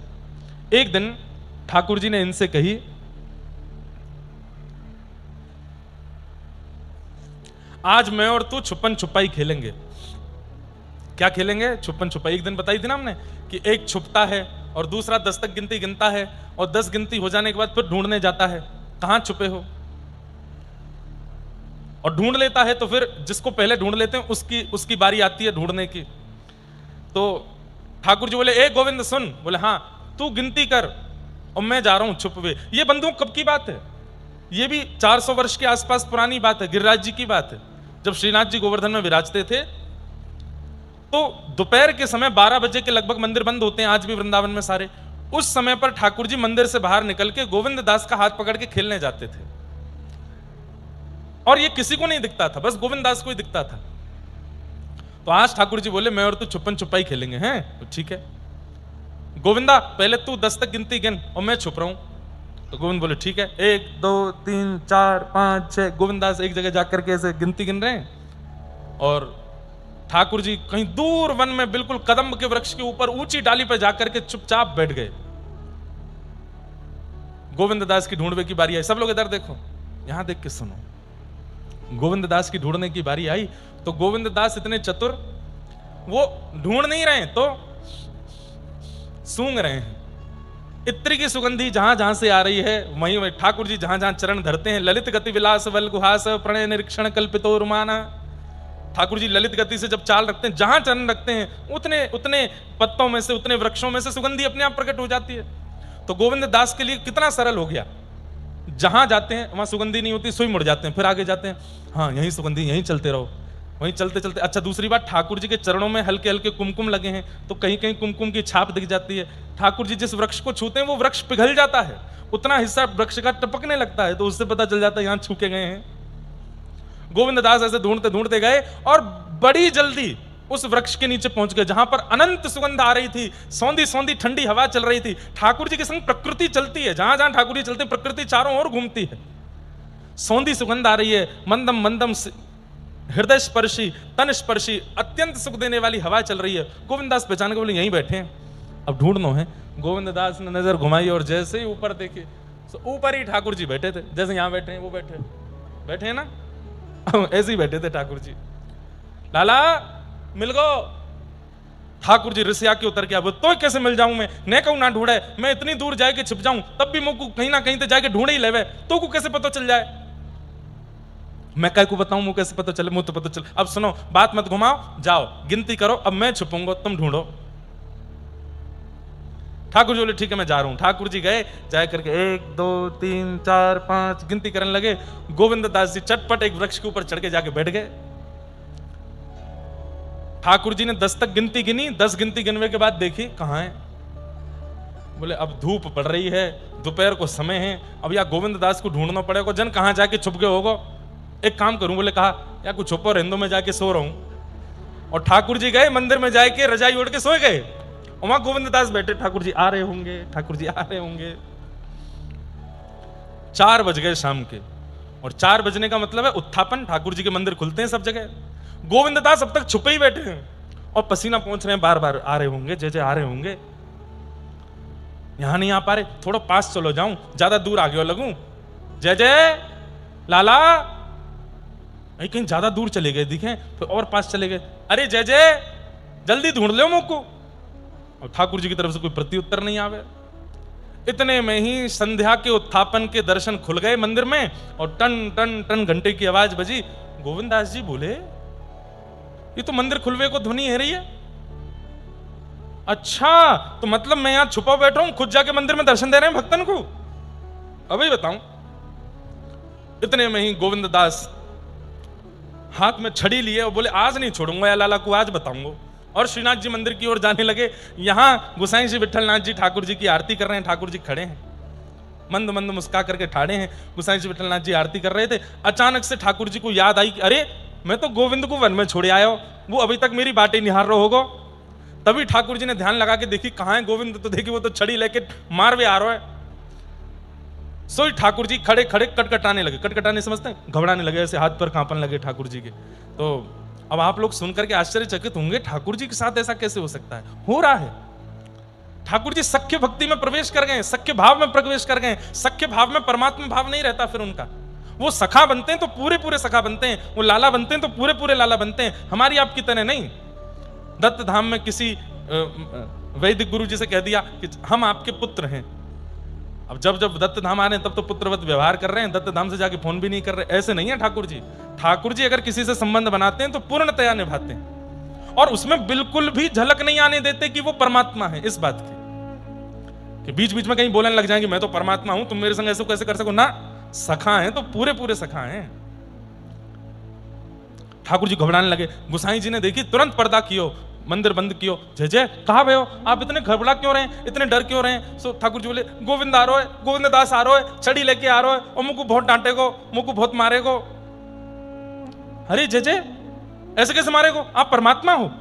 एक दिन ठाकुर जी ने इनसे कही, आज मैं और तू छुपन छुपाई खेलेंगे। क्या खेलेंगे? छुपन छुपाई। एक दिन बताई थी ना हमने कि एक छुपता है और दूसरा 10 तक गिनती गिनता है, और 10 गिनती हो जाने के बाद फिर ढूंढने जाता है कहां छुपे हो, और ढूंढ लेता है। तो फिर जिसको पहले ढूंढ लेते हैं उसकी बारी आती है ढूंढने की। तो ठाकुर जी बोले ए गोविंद सुन। बोले हाँ, तू गिनती कर और मैं जा रहा हूं छुपवे। ये बंधुओं कब की बात है? ये भी 400 वर्ष के आसपास पुरानी बात है, गिरिराज जी की बात है। जब श्रीनाथ जी गोवर्धन में विराजते थे तो दोपहर के समय 12 बजे के लगभग मंदिर बंद होते हैं आज भी वृंदावन में सारे। उस समय पर ठाकुर जी मंदिर से बाहर निकल के गोविंद दास का हाथ पकड़ के खेलने जाते थे, और ये किसी को नहीं दिखता था, बस गोविंद दास को ही दिखता था। तो आज ठाकुर जी बोले मैं और तू छुपन छुपाई खेलेंगे हैं? तो ठीक है गोविंदा, पहले तू 10 तक गिनती गिन और मैं छुप रहा हूं। तो गोविंद बोले ठीक है, 1 2 3 4 5 6। गोविंद दास एक जगह जाकर के ऐसे गिनती गिन रहे हैं, और ठाकुर जी कहीं दूर वन में बिल्कुल कदम्ब के वृक्ष के ऊपर ऊंची डाली पर जाकर के चुपचाप बैठ गए। गोविंद दास की ढूंढवे की बारी आई। सब लोग इधर देखो, यहां देख के सुनो। गोविंद दास की ढूंढने की बारी आई तो गोविंद दास इतने चतुर, वो ढूंढ नहीं रहे तो सूंघ रहे हैं। इत्र की सुगंधी जहां जहां से आ रही है वहीं ठाकुर जी जहां जहां चरण धरते हैं, ललित गति विलास वल गुहास प्रणय निरीक्षण कल्पितो रुमाना। ठाकुर जी ललित गति से जब चाल रखते हैं, जहां चरण रखते हैं उतने उतने पत्तों में से, उतने वृक्षों में से सुगंधी अपने आप प्रकट हो जाती है। तो गोविंद दास के लिए कितना सरल हो गया, जहां जाते हैं वहां सुगंधी नहीं होती, सुई मुड़ जाते हैं, फिर आगे जाते हैं, हाँ यहीं सुगंधी, यहीं चलते रहो, वहीं चलते चलते। अच्छा दूसरी बात, ठाकुर जी के चरणों में हल्के हल्के कुमकुम लगे हैं, तो कहीं कहीं कुमकुम की छाप दिख जाती है। ठाकुर जी जिस वृक्ष को छूते हैं वो वृक्ष पिघल जाता है, उतना हिस्सा वृक्ष का टपकने लगता है, तो उससे पता चल जाता है यहां छू के गए हैं। गोविंददास ऐसे ढूंढते ढूंढते गए और बड़ी जल्दी उस वृक्ष के नीचे पहुंच गए जहां पर अनंत सुगंध आ रही थी, सौंधी सौंधी ठंडी हवा चल रही थी। ठाकुर जी के संग प्रकृति चलती है, जहां जहां ठाकुर जी चलते हैं प्रकृति चारों ओर घूमती है। सौंधी सुगंध आ रही है, मंदम मंदम हृदय स्पर्शी, तन स्पर्शी, अत्यंत सुख देने वाली हवा चल रही है। गोविंददास पहचान के बोले यहीं बैठे हैं, अब ढूंढनो है। गोविंददास ने नजर घुमाई और जैसे ही ऊपर देखे तो ऊपर ही ठाकुर जी बैठे थे, जैसे यहां बैठे हैं वो बैठे हैं ना, ऐसे ही बैठे थे ठाकुर जी। लाला मिल गो। ठाकुर जी रिसिया के उतर के अब तो कैसे मिल जाऊं मैं, ने कहूं ना ढूंढे, मैं इतनी दूर जाके छिप जाऊं तब भी मुझको कहीं ना कहीं तो जाके ढूंढे ही लेवे, तो को कैसे पता चल जाए। मैं कह को बताऊं मुझे कैसे पता चले, मुझे तो पता चल। अब सुनो बात मत घुमाओ, जाओ गिनती करो, अब मैं छुपूंगा तुम ढूंढो। ठाकुर जी बोले ठीक है मैं जा रहा हूं। ठाकुर जी गए, जाए करके 1 2 3 4 5 गिनती करने लगे। गोविंददास जी चटपट एक वृक्ष के ऊपर चढ़ के जाके बैठ गए। ठाकुर जी ने 10 तक गिनती गिनी, 10 गिनती गिनने के बाद देखी कहां है। बोले अब धूप पड़ रही है, दोपहर को समय है, अब या गोविंददास को ढूंढना पड़ेगा, जन कहां जाके छुप गए होगा। एक काम करूं, बोले कहा या कुछ छुपो रहने, में जाके सो रहा हूं। और ठाकुर जी गए मंदिर में जाके रजाई ओढ़ के सोए गए। वहां गोविंददास बैठे, ठाकुर जी आ रहे होंगे, ठाकुर जी आ रहे होंगे। 4 बज गए शाम के, और 4 बजने का मतलब है उत्थापन, ठाकुर जी के मंदिर खुलते हैं सब जगह। गोविंददास अब तक छुपे ही बैठे हैं और पसीना पहुंच रहे हैं, बार बार आ रहे होंगे, जय जय आ रहे होंगे। यहां नहीं आ पा रहे, थोड़ा पास चलो जाऊं, ज्यादा दूर आ गया लगूं। जय जय लाला, कहीं ज्यादा दूर चले गए दिखे, फिर और पास चले गए। अरे जय जय जल्दी ढूंढ लो मुझको। और ठाकुर जी की तरफ से कोई प्रत्युत्तर नहीं आवे। इतने में ही संध्या के उत्थापन के दर्शन खुल गए मंदिर में, और टन टन टन घंटे की आवाज बजी। गोविंददास जी बोले ये तो मंदिर खुलवे को ध्वनि है रही है। अच्छा तो मतलब मैं यहां छुपा बैठा हूं, खुद जाके मंदिर में दर्शन दे रहे हैं भक्तन को। अभी बताऊं। इतने में ही गोविंददास हाथ में छड़ी लिए और बोले आज नहीं छोड़ूंगा या लाला को, आज बताऊंगा। और श्रीनाथ जी मंदिर की ओर जाने लगे। यहां गोसाई जी विठलनाथ जी ठाकुर जी की आरती कर रहे हैं। ठाकुर जी खड़े हैं, मंद मंद मुस्का करके ठाड़े हैं। गोसाई जी विठलनाथ जी आरती कर रहे थे। अचानक से ठाकुर जी को याद आई कि अरे मैं तो गोविंद को वन में छोड़े आया हूं, वो अभी तक मेरी बातें निहार रहा होगा। तभी ठाकुर जी ने ध्यान लगा के देखी कहां है गोविंद, तो देखी वो तो छड़ी लेके मारवे आ रहा है। सोई ठाकुर जी खड़े खड़े कटकटाने लगे। कटकटाने समझते हैं, घबराने लगे, ऐसे हाथ पर कांपने लगे ठाकुर जी के। तो अब आप लोग सुनकर के आश्चर्यचकित होंगे, ठाकुर जी के साथ ऐसा कैसे हो सकता है? हो रहा है। ठाकुर जी सख्य भक्ति में प्रवेश कर गए, सख्य भाव में प्रवेश कर गए। सख्य भाव में परमात्मा भाव नहीं रहता फिर उनका। वो सखा बनते हैं तो पूरे पूरे सखा बनते हैं, वो लाला बनते हैं तो पूरे पूरे लाला बनते हैं। हमारी आपकी तरह नहीं। दत्त धाम में किसी वैदिक गुरु जी से कह दिया कि हम आपके पुत्र हैं। अब जब जब दत्त धाम आ रहे हैं तब तो पुत्रवत व्यवहार कर रहे हैं, दत्त धाम से जाके फोन भी नहीं कर रहे। ऐसे नहीं है ठाकुर जी। ठाकुर जी अगर किसी से संबंध बनाते हैं तो पूर्णतया निभाते हैं, और उसमें बिल्कुल भी झलक नहीं आने देते कि वो परमात्मा है। इस बात की कि बीच बीच में कहीं बोलने लग जाएंगे मैं तो परमात्मा हूं, तुम मेरे संग ऐसे कैसे कर सको ना। सखा हैं तो पूरे पूरे सखा हैं। ठाकुर जी घबराने लगे। गोसाई जी ने देखी, तुरंत पर्दा कियो, मंदिर बंद कियो। जय जय कहां गए हो आप, इतने घबरा क्यों रहे हैं, इतने डर क्यों रहे हैं? सो ठाकुर जी बोले गोविंद आ रहा है, गोविंददास आ रहा है, छड़ी लेके आ रहा है, और मुझको बहुत डांटेगो, मुझको बहुत मारेगो। अरे जय जय ऐसे कैसे मारेगो? आप परमात्मा हो,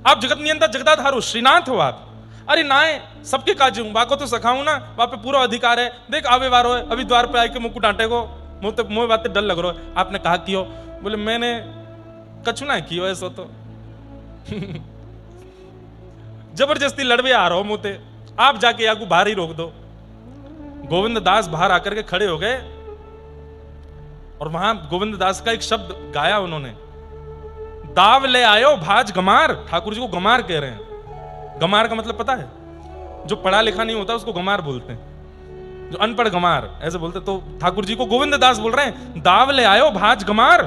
आप जगत नियंता जगदाधार हो, श्रीनाथ हो आप। अरे ना सबके काज हूं, बाको तो सखाऊं ना, वहां पे पूरा अधिकार है। देख आवे वारो है, अभी द्वार पे आके मुझको डांटेगो, मुझे बातें डर लग रहा है। आपने कहा कियो? बोले मैंने कछु ना कियो ऐसा तो जबरदस्ती लड़वे आ रहा हो मुते, आप जाके आगू बाहर ही रोक दो। गोविंद दास बाहर आकर के खड़े हो गए, और वहां गोविंद दास का एक शब्द गाया उन्होंने, दाव ले आयो भाज गमार। ठाकुर जी को गमार कह रहे हैं। गमार का मतलब पता है? जो पढ़ा लिखा नहीं होता उसको गमार बोलते हैं, जो अनपढ़ गमार ऐसे बोलते। तो ठाकुर जी को गोविंद दास बोल रहे हैं, दाव ले आयो भाज गमार,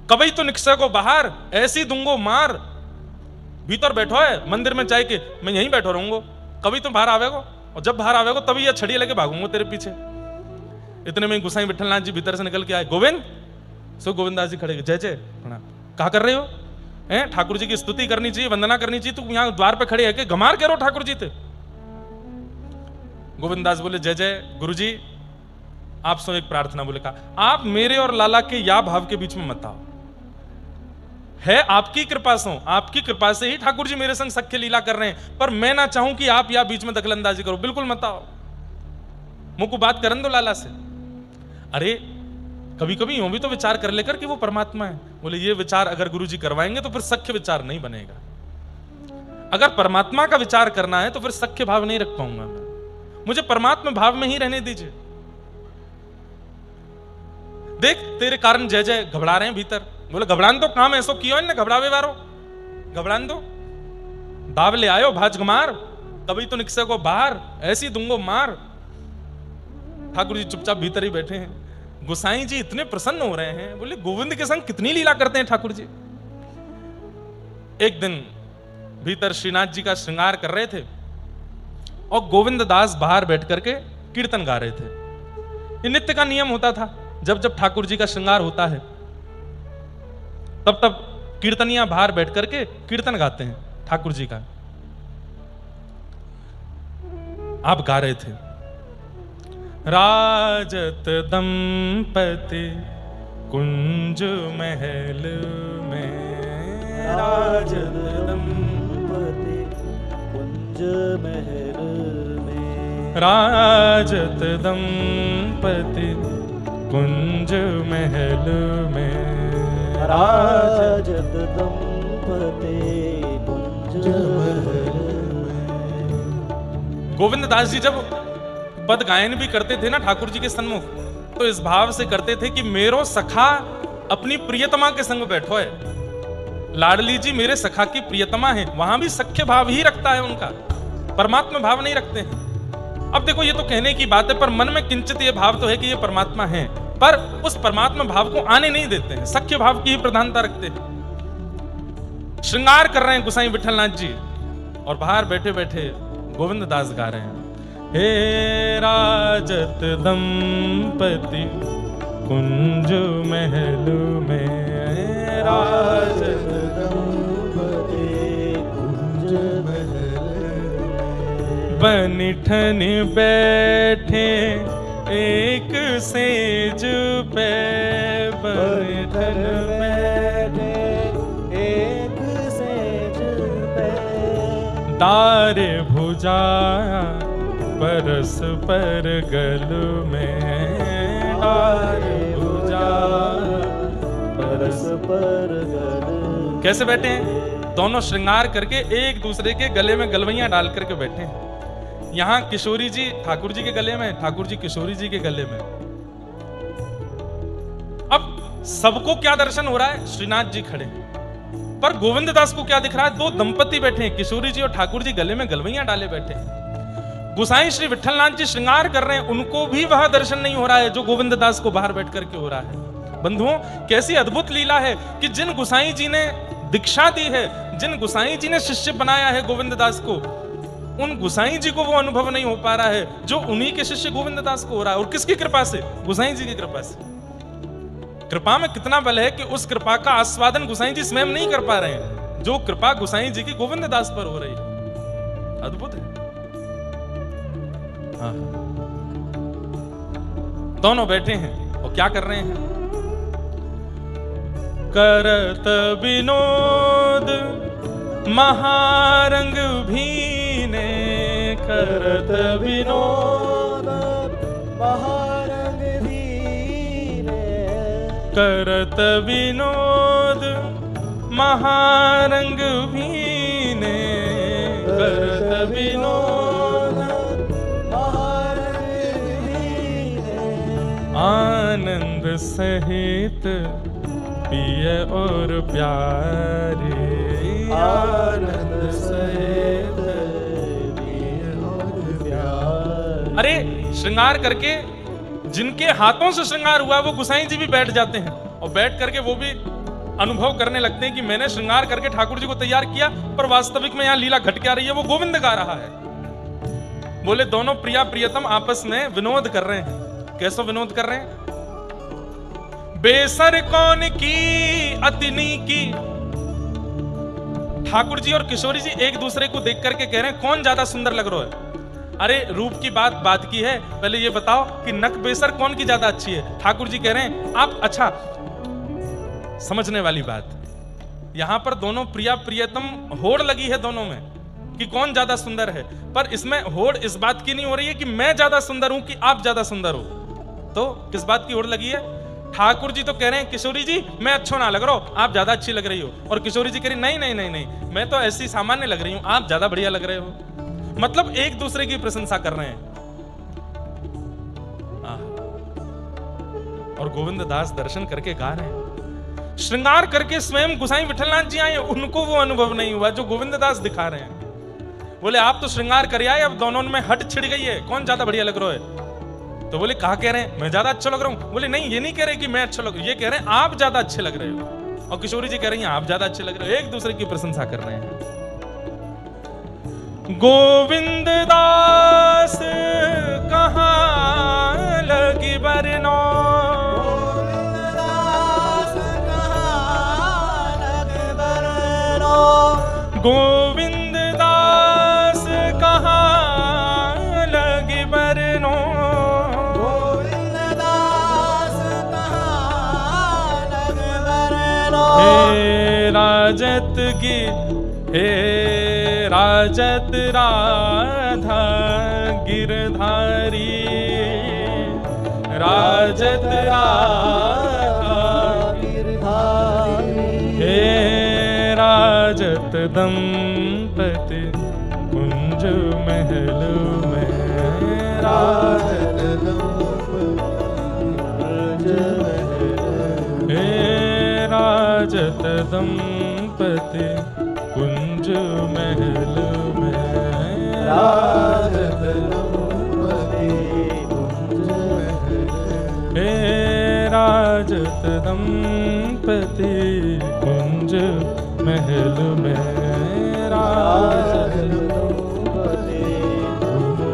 कभी तो निकसे को बाहर, ऐसी दूंगो मार। भीतर बैठो है मंदिर में जाए के, मैं यहीं बैठो रहूंगा, कभी तो बाहर आवेगो, और जब बाहर आवेगो तभी ये छड़ी लेके भागूंगा तेरे पीछे। इतने में गोसाई विठलनाथ जी भीतर से निकल के आए। गोविंद, सो गोविंददास जी खड़े, जय जय क्या कर रहे हो? ठाकुर जी की स्तुति करनी चाहिए, वंदना करनी चाहिए, तू यहां द्वार पे खड़े है कि गमार कह रहे हो ठाकुर जी थे? गोविंददास बोले जय जय गुरु जी, आप सो एक प्रार्थना बोले कहा, आप मेरे और लाला के या भाव के बीच में मत आओ। है आपकी कृपा से, आपकी कृपा से ही ठाकुर जी मेरे संग सख्य लीला कर रहे हैं, पर मैं ना चाहूं कि आप या बीच में दखलंदाजी करो, बिल्कुल मत आओ। मुझको बात करन दो लाला से। अरे कभी कभी यूं भी तो विचार कर लेकर कि वो परमात्मा है। बोले ये विचार अगर गुरु जी करवाएंगे तो फिर सख्य विचार नहीं बनेगा। अगर परमात्मा का विचार करना है तो फिर सख्य भाव नहीं रख पाऊंगा मैं, मुझे परमात्मा भाव में ही रहने दीजिए। देख तेरे कारण जय जय घबरा रहे हैं भीतर। बोले घबरान दो, काम ऐसो कियो ने घबरावे वारो, घबरान दो। दाव ले आयो भाजगमार, कभी तो निकसे को बाहर, ऐसी दूंगो मार। ठाकुर जी चुपचाप भीतर ही बैठे हैं। गोसाई जी इतने प्रसन्न हो रहे हैं। बोले गोविंद के संग कितनी लीला करते हैं ठाकुर जी। एक दिन भीतर श्रीनाथ जी का श्रृंगार कर रहे थे और गोविंद दास बाहर बैठ करके कीर्तन गा रहे थे। ये नित्य का नियम होता था, जब जब ठाकुर जी का श्रृंगार होता है तब तब कीर्तनिया बाहर बैठ करके कीर्तन गाते हैं ठाकुर जी का। आप गा रहे थे, राजत दंपति कुंज महल में, राजत दंपति कुंज महल में, राजत दंपति कुंज महल में, राजत दंपति कुंज महल में। गोविंद दास जी जब पद गायन भी करते थे ना ठाकुर जी के सन्मुख, तो इस भाव से करते थे कि मेरो सखा अपनी प्रियतमा के संग बैठो है। लाडली जी मेरे सखा की प्रियतमा है। वहां भी सख्य भाव ही रखता है उनका, परमात्मा भाव नहीं रखते हैं। अब देखो ये तो कहने की बात है, पर मन में किंचित ये भाव तो है कि ये परमात्मा है, पर उस परमात्मा भाव को आने नहीं देते हैं, सख्य भाव की ही प्रधानता रखते हैं। श्रृंगार कर रहे हैं गोसाई विठलनाथ जी और बाहर बैठे बैठे गोविंद दास गा रहे हैं, हे राजत दंपति कुंज महल में, राजत दंपति कुंज महल में, बनिठन बैठे एक सेज पे, बनिठन बैठे एक सेज पे, तारे भुजा परस पर गल में, तारे भुजा परस पर गल। कैसे बैठे हैं? दोनों श्रृंगार करके एक दूसरे के गले में गलवैयां डाल करके बैठे हैं। यहां किशोरी जी ठाकुर जी के गले में, ठाकुर जी किशोरी जी के गले में। अब सबको क्या दर्शन हो रहा है? श्रीनाथ जी खड़े, पर गोविंद दास को क्या दिख रहा है? दो दंपति बैठे हैं, किशोरी जी और ठाकुर जी गले में गलवैयां डाले बैठे हैं। गोसाई श्री विठलनाथ जी श्रृंगार कर रहे हैं, उनको भी वह दर्शन नहीं हो रहा है जो गोविंद दास को बाहर बैठ करके हो रहा है। बंधुओं, कैसी अद्भुत लीला है कि जिन गोसाई जी ने दीक्षा दी है, जिन गोसाई जी ने शिष्य बनाया है गोविंद दास को, उन गोसाई जी को वो अनुभव नहीं हो पा रहा है जो उन्हीं के शिष्य गोविंद दास को हो रहा है। और किसकी कृपा से? गोसाई जी की कृपा से। कृपा में कितना बल है कि उस कृपा का आस्वादन गोसाई जी स्वयं नहीं कर पा रहे हैं, जो कृपा गोसाई जी की गोविंद दास पर हो रही है। अद्भुत है। हाँ। दोनों बैठे हैं और क्या कर रहे हैं? करत विनोद महारंग भीने, करत विनोद महारंग भीने, करत विनोद महारंग भीने, करत विनोद महारंग भीने, आनंद सहित पिय और प्यारे, आनंद सहित पिय और प्यारे। अरे श्रृंगार करके जिनके हाथों से श्रृंगार हुआ वो गोसाई जी भी बैठ जाते हैं और बैठ करके वो भी अनुभव करने लगते हैं कि मैंने श्रृंगार करके ठाकुर जी को तैयार किया, पर वास्तविक में यहाँ लीला घट के आ रही है, वो गोविंद गा रहा है। बोले दोनों प्रिया प्रियतम आपस में विनोद कर रहे हैं। कैसो विनोद कर रहे हैं? बेसर कौन की अतिनी की। ठाकुर जी और किशोरी जी एक दूसरे को देख करके कह रहे हैं कौन ज्यादा सुंदर लग रहा है। अरे रूप की बात की है, पहले ये बताओ कि नक बेसर कौन की ज्यादा अच्छी है। ठाकुर जी कह रहे हैं आप, अच्छा समझने वाली बात, यहां पर दोनों प्रिया प्रियतम होड़ लगी है दोनों में कि कौन ज्यादा सुंदर है, पर इसमें होड़ इस बात की नहीं हो रही है कि मैं ज्यादा सुंदर हूं कि आप ज्यादा सुंदर हो। तो किस बात की होड़ लगी है? ठाकुर जी तो कह रहे हैं किशोरी जी मैं अच्छो ना लग रहा हूं, आप ज्यादा अच्छी लग रही हो, और किशोरी जी कह रही नहीं नहीं नहीं नहीं, मैं तो ऐसी सामान्य लग रही हूं, आप ज्यादा बढ़िया लग रहे हो। मतलब एक दूसरे की प्रशंसा कर रहे हैं। और गोविंद दास दर्शन करके गा रहे हैं, श्रृंगार करके स्वयं गोसाई विठलनाथ जी आए, उनको वो अनुभव नहीं हुआ जो गोविंद दास दिखा रहे हैं। बोले आप तो श्रृंगार कर आए, अब दोनों में हट छिड़ गई है, कौन ज्यादा बढ़िया लग रहा है? तो बोले कहा कह रहे हैं मैं ज्यादा अच्छा लग रहा हूं? बोले नहीं, ये नहीं कह रहे कि मैं अच्छा लग, ये कह रहे हैं आप ज्यादा अच्छे लग रहे हो। और किशोरी जी कह रही हैं आप ज्यादा अच्छे लग रहे हो, एक दूसरे की प्रशंसा कर रहे हैं। गोविंद दास कहाँ लगी बरनो, गोविंद दास कहाँ लगी बरनो, गोविंद दास कहाँ लगे बरनो। हे राजत की, हे राजत राधा गिरधारी, राजत राधा गिरधारी। हे राजत दंपति कुंज महल में, राजत हे राजत दंपति कुंज महल में, राजत दंपति कुंज महल। हे राजत दंपति कुंज महल में, राजत दंपति कुंज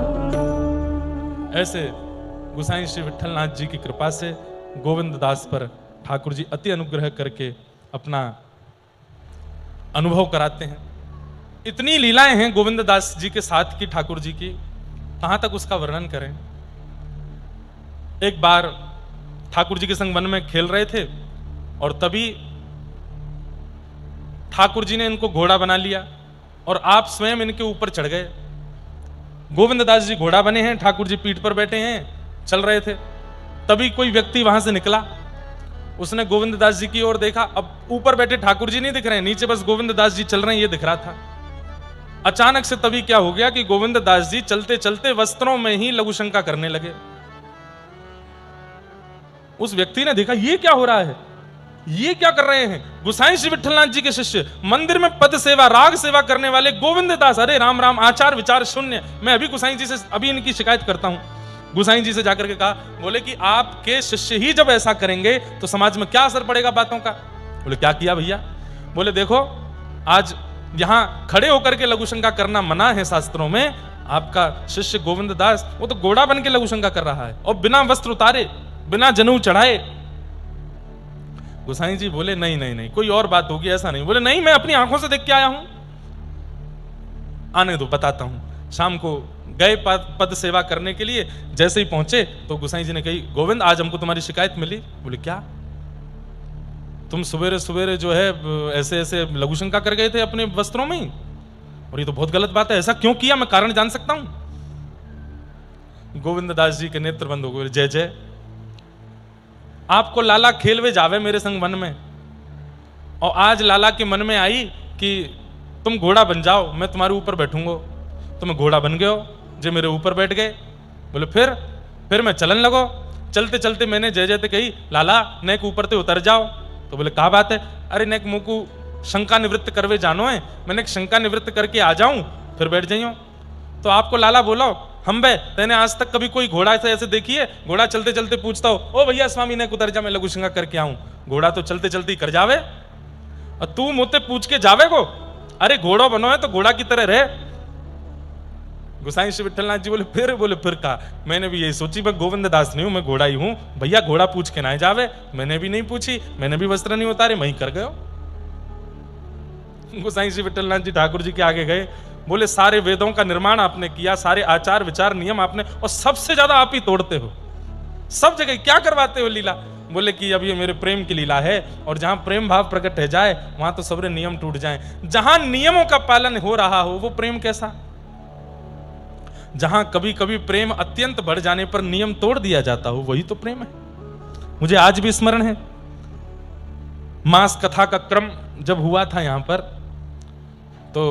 महल। ऐसे गोसाई श्री विठलनाथ जी की कृपा से गोविंद दास पर ठाकुर जी अति अनुग्रह करके अपना अनुभव कराते हैं। इतनी लीलाएं हैं गोविंद दास जी के साथ की ठाकुर जी की, कहां तक उसका वर्णन करें। एक बार ठाकुर जी के संग वन में खेल रहे थे और तभी ठाकुर जी ने इनको घोड़ा बना लिया और आप स्वयं इनके ऊपर चढ़ गए। गोविंद दास जी घोड़ा बने हैं, ठाकुर जी पीठ पर बैठे हैं, चल रहे थे। तभी कोई व्यक्ति वहां से निकला, उसने गोविंद दास जी की ओर देखा। अब ऊपर बैठे ठाकुर जी नहीं दिख रहे हैं, नीचे बस गोविंद दास जी चल रहे हैं, ये दिख रहा था। अचानक से तभी क्या हो गया कि गोविंद दास जी चलते चलते वस्त्रों में ही लघु शंका करने लगे। उस व्यक्ति ने देखा ये क्या हो रहा है, ये क्या कर रहे हैं? गोसाई श्री विठलनाथ जी के शिष्य, मंदिर में पद सेवा राग सेवा करने वाले गोविंद दास, अरे राम राम, आचार विचार शून्य। मैं अभी गोसाई जी से अभी इनकी शिकायत करता हूं। गोसाई जी से जाकर के कहा, बोले कि आपके शिष्य ही जब ऐसा करेंगे तो समाज में क्या असर पड़ेगा बातों का। बोले क्या किया भैया? बोले देखो आज यहां खड़े होकर के लघु शंका करना मना है शास्त्रों में। आपका शिष्य गोविंद दास वो तो घोड़ा बन के लघु शंका कर रहा है और बिना वस्त्र उतारे, बिना जनेऊ चढ़ाए। गोसाई जी बोले नहीं नहीं नहीं, कोई और बात होगी, ऐसा नहीं। बोले नहीं, मैं अपनी आंखों से देख के आया हूं। आने दो, बताता हूं। शाम को गए पद सेवा करने के लिए, जैसे ही पहुंचे तो गोसाई जी ने कही, गोविंद आज हमको तुम्हारी शिकायत मिली। बोले क्या? तुम सवेरे सवेरे जो है ऐसे ऐसे लघु शंका कर गए थे अपने वस्त्रों में ही, और ये तो बहुत गलत बात है। ऐसा क्यों किया, मैं कारण जान सकता हूं? गोविंद दास जी के नेत्र बंद हो गए। जय जय, आपको लाला खेलवे जावे मेरे संग वन में, और आज लाला के मन में आई कि तुम घोड़ा बन जाओ, मैं तुम्हारे ऊपर बैठूंगा। तुम घोड़ा बन गए हो, जो मेरे ऊपर बैठ गए। बोले फिर मैं चलन लगो। चलते चलते मैंने जय जय ते कही, लाला नेक ऊपर ते उतर जाओ। तो बोले क्या बात है? अरे नेक मुंह को शंका निवृत्त करवे जानो है, मैंने शंका निवृत्त करके आ जाऊं फिर बैठ जाइयो। तो आपको लाला बोलो, हम बे तेने आज तक कभी कोई घोड़ा से ऐसे देखी है? घोड़ा चलते चलते पूछता हो, ओ भैया स्वामी ने उतर जा, मैं लघु शंका करके आऊं। घोड़ा तो चलते चलते कर जावे, और तू मुझसे पूछ के जावे को? अरे घोड़ा बनो है तो घोड़ा की तरह रहे। गोसाई श्री विठलनाथ जी बोले फिर कहा, मैंने भी यही सोची, मैं गोविंद दास नहीं हूं, मैं घोड़ा ही हूं। भैया घोड़ा पूछ के ना जावे, मैंने भी नहीं पूछी, मैंने भी वस्त्र नहीं उतारे, मैं ही कर गयो। गोसाई श्री विठलनाथ जी ठाकुर जी के आगे गए, बोले सारे वेदों का निर्माण आपने किया, सारे आचार विचार नियम आपने, और सबसे ज्यादा आप ही तोड़ते हो। सब जगह क्या करवाते हो लीला? बोले कि अब ये मेरे प्रेम की लीला है, और जहां प्रेम भाव प्रकट हो जाए वहां तो सारे नियम टूट जाएं। जहां नियमों का पालन हो रहा हो वो प्रेम कैसा? जहां कभी कभी प्रेम अत्यंत बढ़ जाने पर नियम तोड़ दिया जाता हो वही तो प्रेम है। मुझे आज भी स्मरण है, मास कथा का क्रम जब हुआ था यहां पर, तो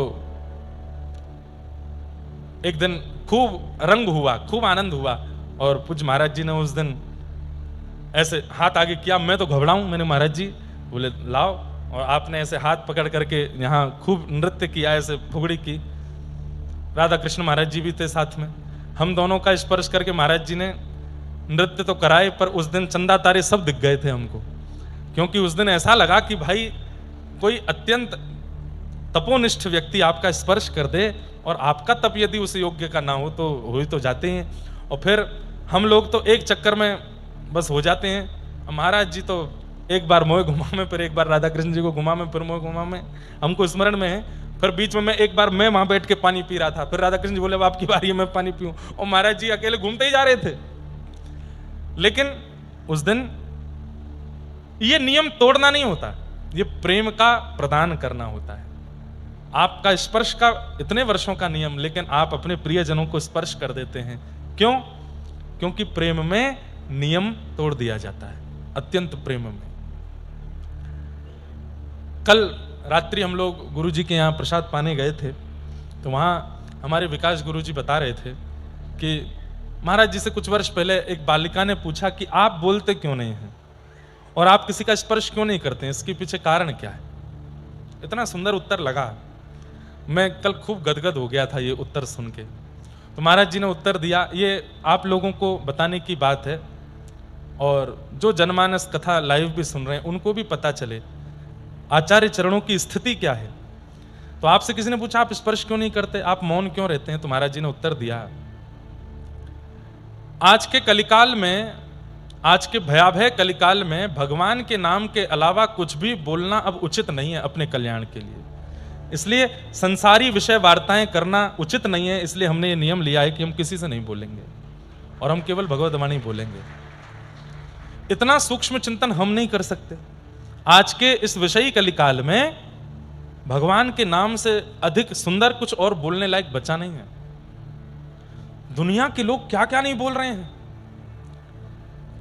एक दिन खूब रंग हुआ, खूब आनंद हुआ, और पूज्य महाराज जी ने उस दिन ऐसे हाथ आगे किया। मैं तो घबराऊं, मैंने महाराज जी, बोले लाओ, और आपने ऐसे हाथ पकड़ करके यहाँ खूब नृत्य किया, ऐसे फुगड़ी की। राधा कृष्ण महाराज जी भी थे साथ में। हम दोनों का स्पर्श करके महाराज जी ने नृत्य तो कराए, पर उस दिन चंदा तारे सब दिख गए थे हमको, क्योंकि उस दिन ऐसा लगा कि भाई कोई अत्यंत तपोनिष्ठ व्यक्ति आपका स्पर्श कर दे, और आपका तप यदि उस योग्य का ना हो तो हो ही तो जाते हैं, और फिर हम लोग तो एक चक्कर में बस हो जाते हैं। महाराज जी तो एक बार मोह घुमा में, फिर एक बार राधा कृष्ण जी को घुमा में, फिर मोह घुमा में, हमको स्मरण में है। फिर बीच में एक बार मैं वहां बैठ के पानी पी रहा था, फिर राधा कृष्ण जी बोले अब आपकी बारी है, मैं पानी पीऊं, और महाराज जी अकेले घूमते ही जा रहे थे। लेकिन उस दिन ये नियम तोड़ना नहीं होता, ये प्रेम का प्रदान करना होता है। आपका स्पर्श का इतने वर्षों का नियम, लेकिन आप अपने प्रियजनों को स्पर्श कर देते हैं। क्यों? क्योंकि प्रेम में नियम तोड़ दिया जाता है, अत्यंत प्रेम में। कल रात्रि हम लोग गुरु जी के यहाँ प्रसाद पाने गए थे, तो वहाँ हमारे विकास गुरु जी बता रहे थे कि महाराज जी से कुछ वर्ष पहले एक बालिका ने पूछा कि आप बोलते क्यों नहीं हैं और आप किसी का स्पर्श क्यों नहीं करते हैं, इसके पीछे कारण क्या है? इतना सुंदर उत्तर लगा, मैं कल खूब गदगद हो गया था ये उत्तर सुन के। तो महाराज जी ने उत्तर दिया, ये आप लोगों को बताने की बात है, और जो जनमानस कथा लाइव भी सुन रहे हैं उनको भी पता चले आचार्य चरणों की स्थिति क्या है। तो आपसे किसी ने पूछा आप स्पर्श क्यों नहीं करते, आप मौन क्यों रहते हैं? तो महाराज जी ने उत्तर दिया, आज के कलिकाल में, आज के भयावह कलिकाल में भगवान के नाम के अलावा कुछ भी बोलना अब उचित नहीं है अपने कल्याण के लिए। इसलिए संसारी विषय वार्ताएं करना उचित नहीं है, इसलिए हमने ये नियम लिया है कि हम किसी से नहीं बोलेंगे और हम केवल भगवत वाणी बोलेंगे। इतना सूक्ष्म चिंतन हम नहीं कर सकते। आज के इस विषयी कलिकाल में भगवान के नाम से अधिक सुंदर कुछ और बोलने लायक बचा नहीं है। दुनिया के लोग क्या क्या नहीं बोल रहे हैं।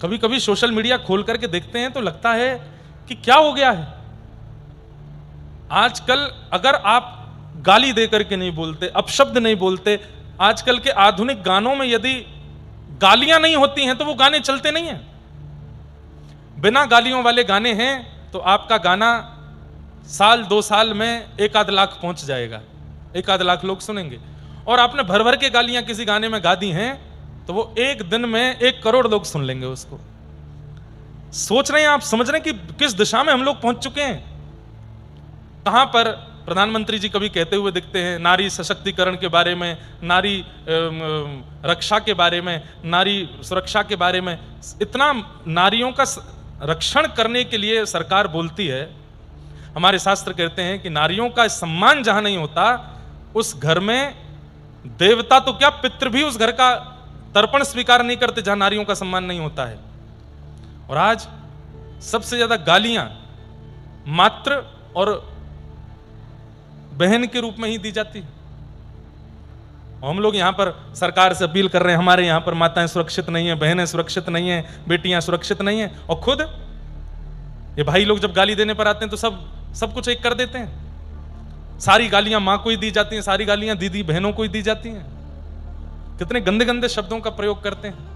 कभी कभी सोशल मीडिया खोल करके देखते हैं तो लगता है कि क्या हो गया है। आजकल अगर आप गाली दे करके नहीं बोलते, अपशब्द नहीं बोलते, आजकल के आधुनिक गानों में यदि गालियां नहीं होती हैं तो वो गाने चलते नहीं हैं। बिना गालियों वाले गाने हैं तो आपका गाना साल 2 साल में 1-8 लाख पहुंच जाएगा, 1-8 लाख लोग सुनेंगे। और आपने भर भर के गालियां किसी गाने में गा दी हैं तो वो एक दिन में 1 करोड़ लोग सुन लेंगे उसको। सोच रहे हैं आप, समझ रहे हैं कि किस दिशा में हम लोग पहुंच चुके हैं। कहां पर प्रधानमंत्री जी कभी कहते हुए दिखते हैं नारी सशक्तिकरण के बारे में, नारी रक्षा के बारे में, नारी सुरक्षा के बारे में। इतना नारियों का रक्षण करने के लिए सरकार बोलती है। हमारे शास्त्र कहते हैं कि नारियों का सम्मान जहां नहीं होता उस घर में देवता तो क्या, पितृ भी उस घर का तर्पण स्वीकार नहीं करते जहां नारियों का सम्मान नहीं होता है। और आज सबसे ज्यादा गालियां मात्र और बहन के रूप में ही दी जाती है। हम लोग यहां पर सरकार से अपील कर रहे हैं, हमारे यहां पर माताएं सुरक्षित नहीं है, बहनें सुरक्षित नहीं है, बेटियां सुरक्षित नहीं है, और खुद ये भाई लोग जब गाली देने पर आते हैं तो सब कुछ एक कर देते हैं। सारी गालियां मां को ही दी जाती हैं, सारी गालियां दीदी बहनों को ही दी जाती हैं। कितने गंदे गंदे शब्दों का प्रयोग करते हैं।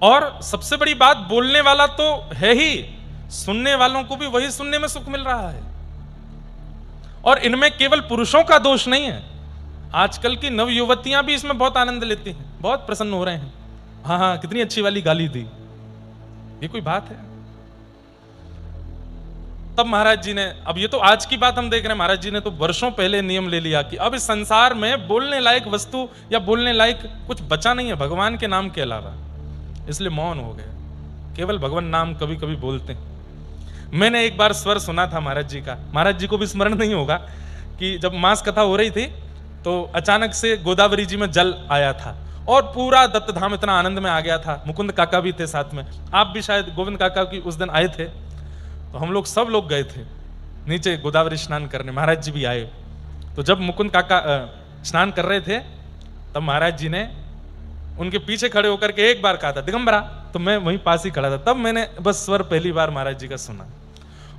और सबसे बड़ी बात, बोलने वाला तो है ही, सुनने वालों को भी वही सुनने में सुख मिल रहा है। और इनमें केवल पुरुषों का दोष नहीं है, आजकल की नव युवतियां भी इसमें बहुत आनंद लेती हैं, बहुत प्रसन्न हो रहे हैं। हाँ हाँ, कितनी अच्छी वाली गाली दी, ये कोई बात है? तब महाराज जी ने, अब ये तो आज की बात हम देख रहे हैं, महाराज जी ने तो वर्षों पहले नियम ले लिया कि अब इस संसार में बोलने लायक वस्तु या बोलने लायक कुछ बचा नहीं है भगवान के नाम के अलावा। इसलिए मौन हो गए, केवल भगवान नाम कभी कभी बोलते हैं। मैंने एक बार स्वर सुना था महाराज जी का, महाराज जी को भी स्मरण नहीं होगा कि जब मास कथा हो रही थी तो अचानक से गोदावरी जी में जल आया था और पूरा दत्त धाम इतना आनंद में आ गया था। मुकुंद काका भी थे साथ में, आप भी शायद गोविंद काका की उस दिन आए थे। तो हम लोग सब लोग गए थे नीचे गोदावरी स्नान करने, महाराज जी भी आए। तो जब मुकुंद काका स्नान कर रहे थे तब महाराज जी ने उनके पीछे खड़े होकर के एक बार कहा था दिगंबरा, तो मैं वहीं पास ही खड़ा था। तब मैंने बस स्वर पहली बार महाराज जी का सुना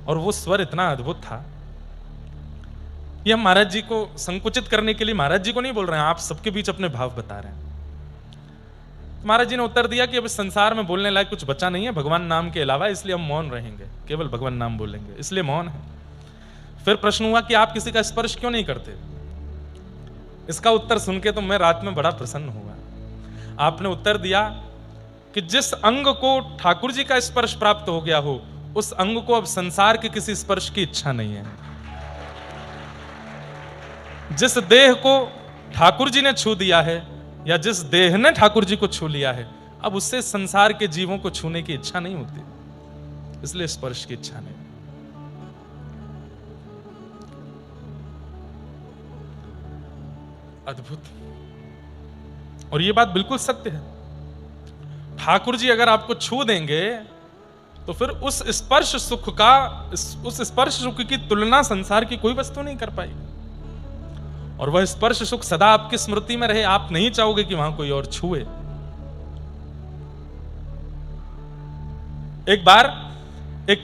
और वो स्वर इतना अद्भुत था। ये हम महाराज जी को संकुचित करने के लिए महाराज जी को नहीं बोल रहे हैं, आप सबके बीच अपने भाव बता रहे हैं। महाराज जी ने उत्तर दिया कि अब इस संसार में बोलने लायक कुछ बचा नहीं है भगवान नाम के अलावा, इसलिए हम मौन रहेंगे, केवल भगवान नाम बोलेंगे, इसलिए मौन है। फिर प्रश्न हुआ कि आप किसी का स्पर्श क्यों नहीं करते? इसका उत्तर सुन के तो मैं रात में बड़ा प्रसन्न हुआ। आपने उत्तर दिया कि जिस अंग को ठाकुर जी का स्पर्श प्राप्त हो गया हो उस अंग को अब संसार के किसी स्पर्श की इच्छा नहीं है। जिस देह को ठाकुर जी ने छू दिया है या जिस देह ने ठाकुर जी को छू लिया है, अब उससे संसार के जीवों को छूने की इच्छा नहीं होती, इसलिए स्पर्श की इच्छा नहीं। अद्भुत। और यह बात बिल्कुल सत्य है। ठाकुर जी अगर आपको छू देंगे तो फिर उस स्पर्श सुख का, उस स्पर्श सुख की तुलना संसार की कोई वस्तु नहीं कर पाएगी। और वह स्पर्श सुख सदा आपकी स्मृति में रहे, आप नहीं चाहोगे कि वहां कोई और छुए। एक बार एक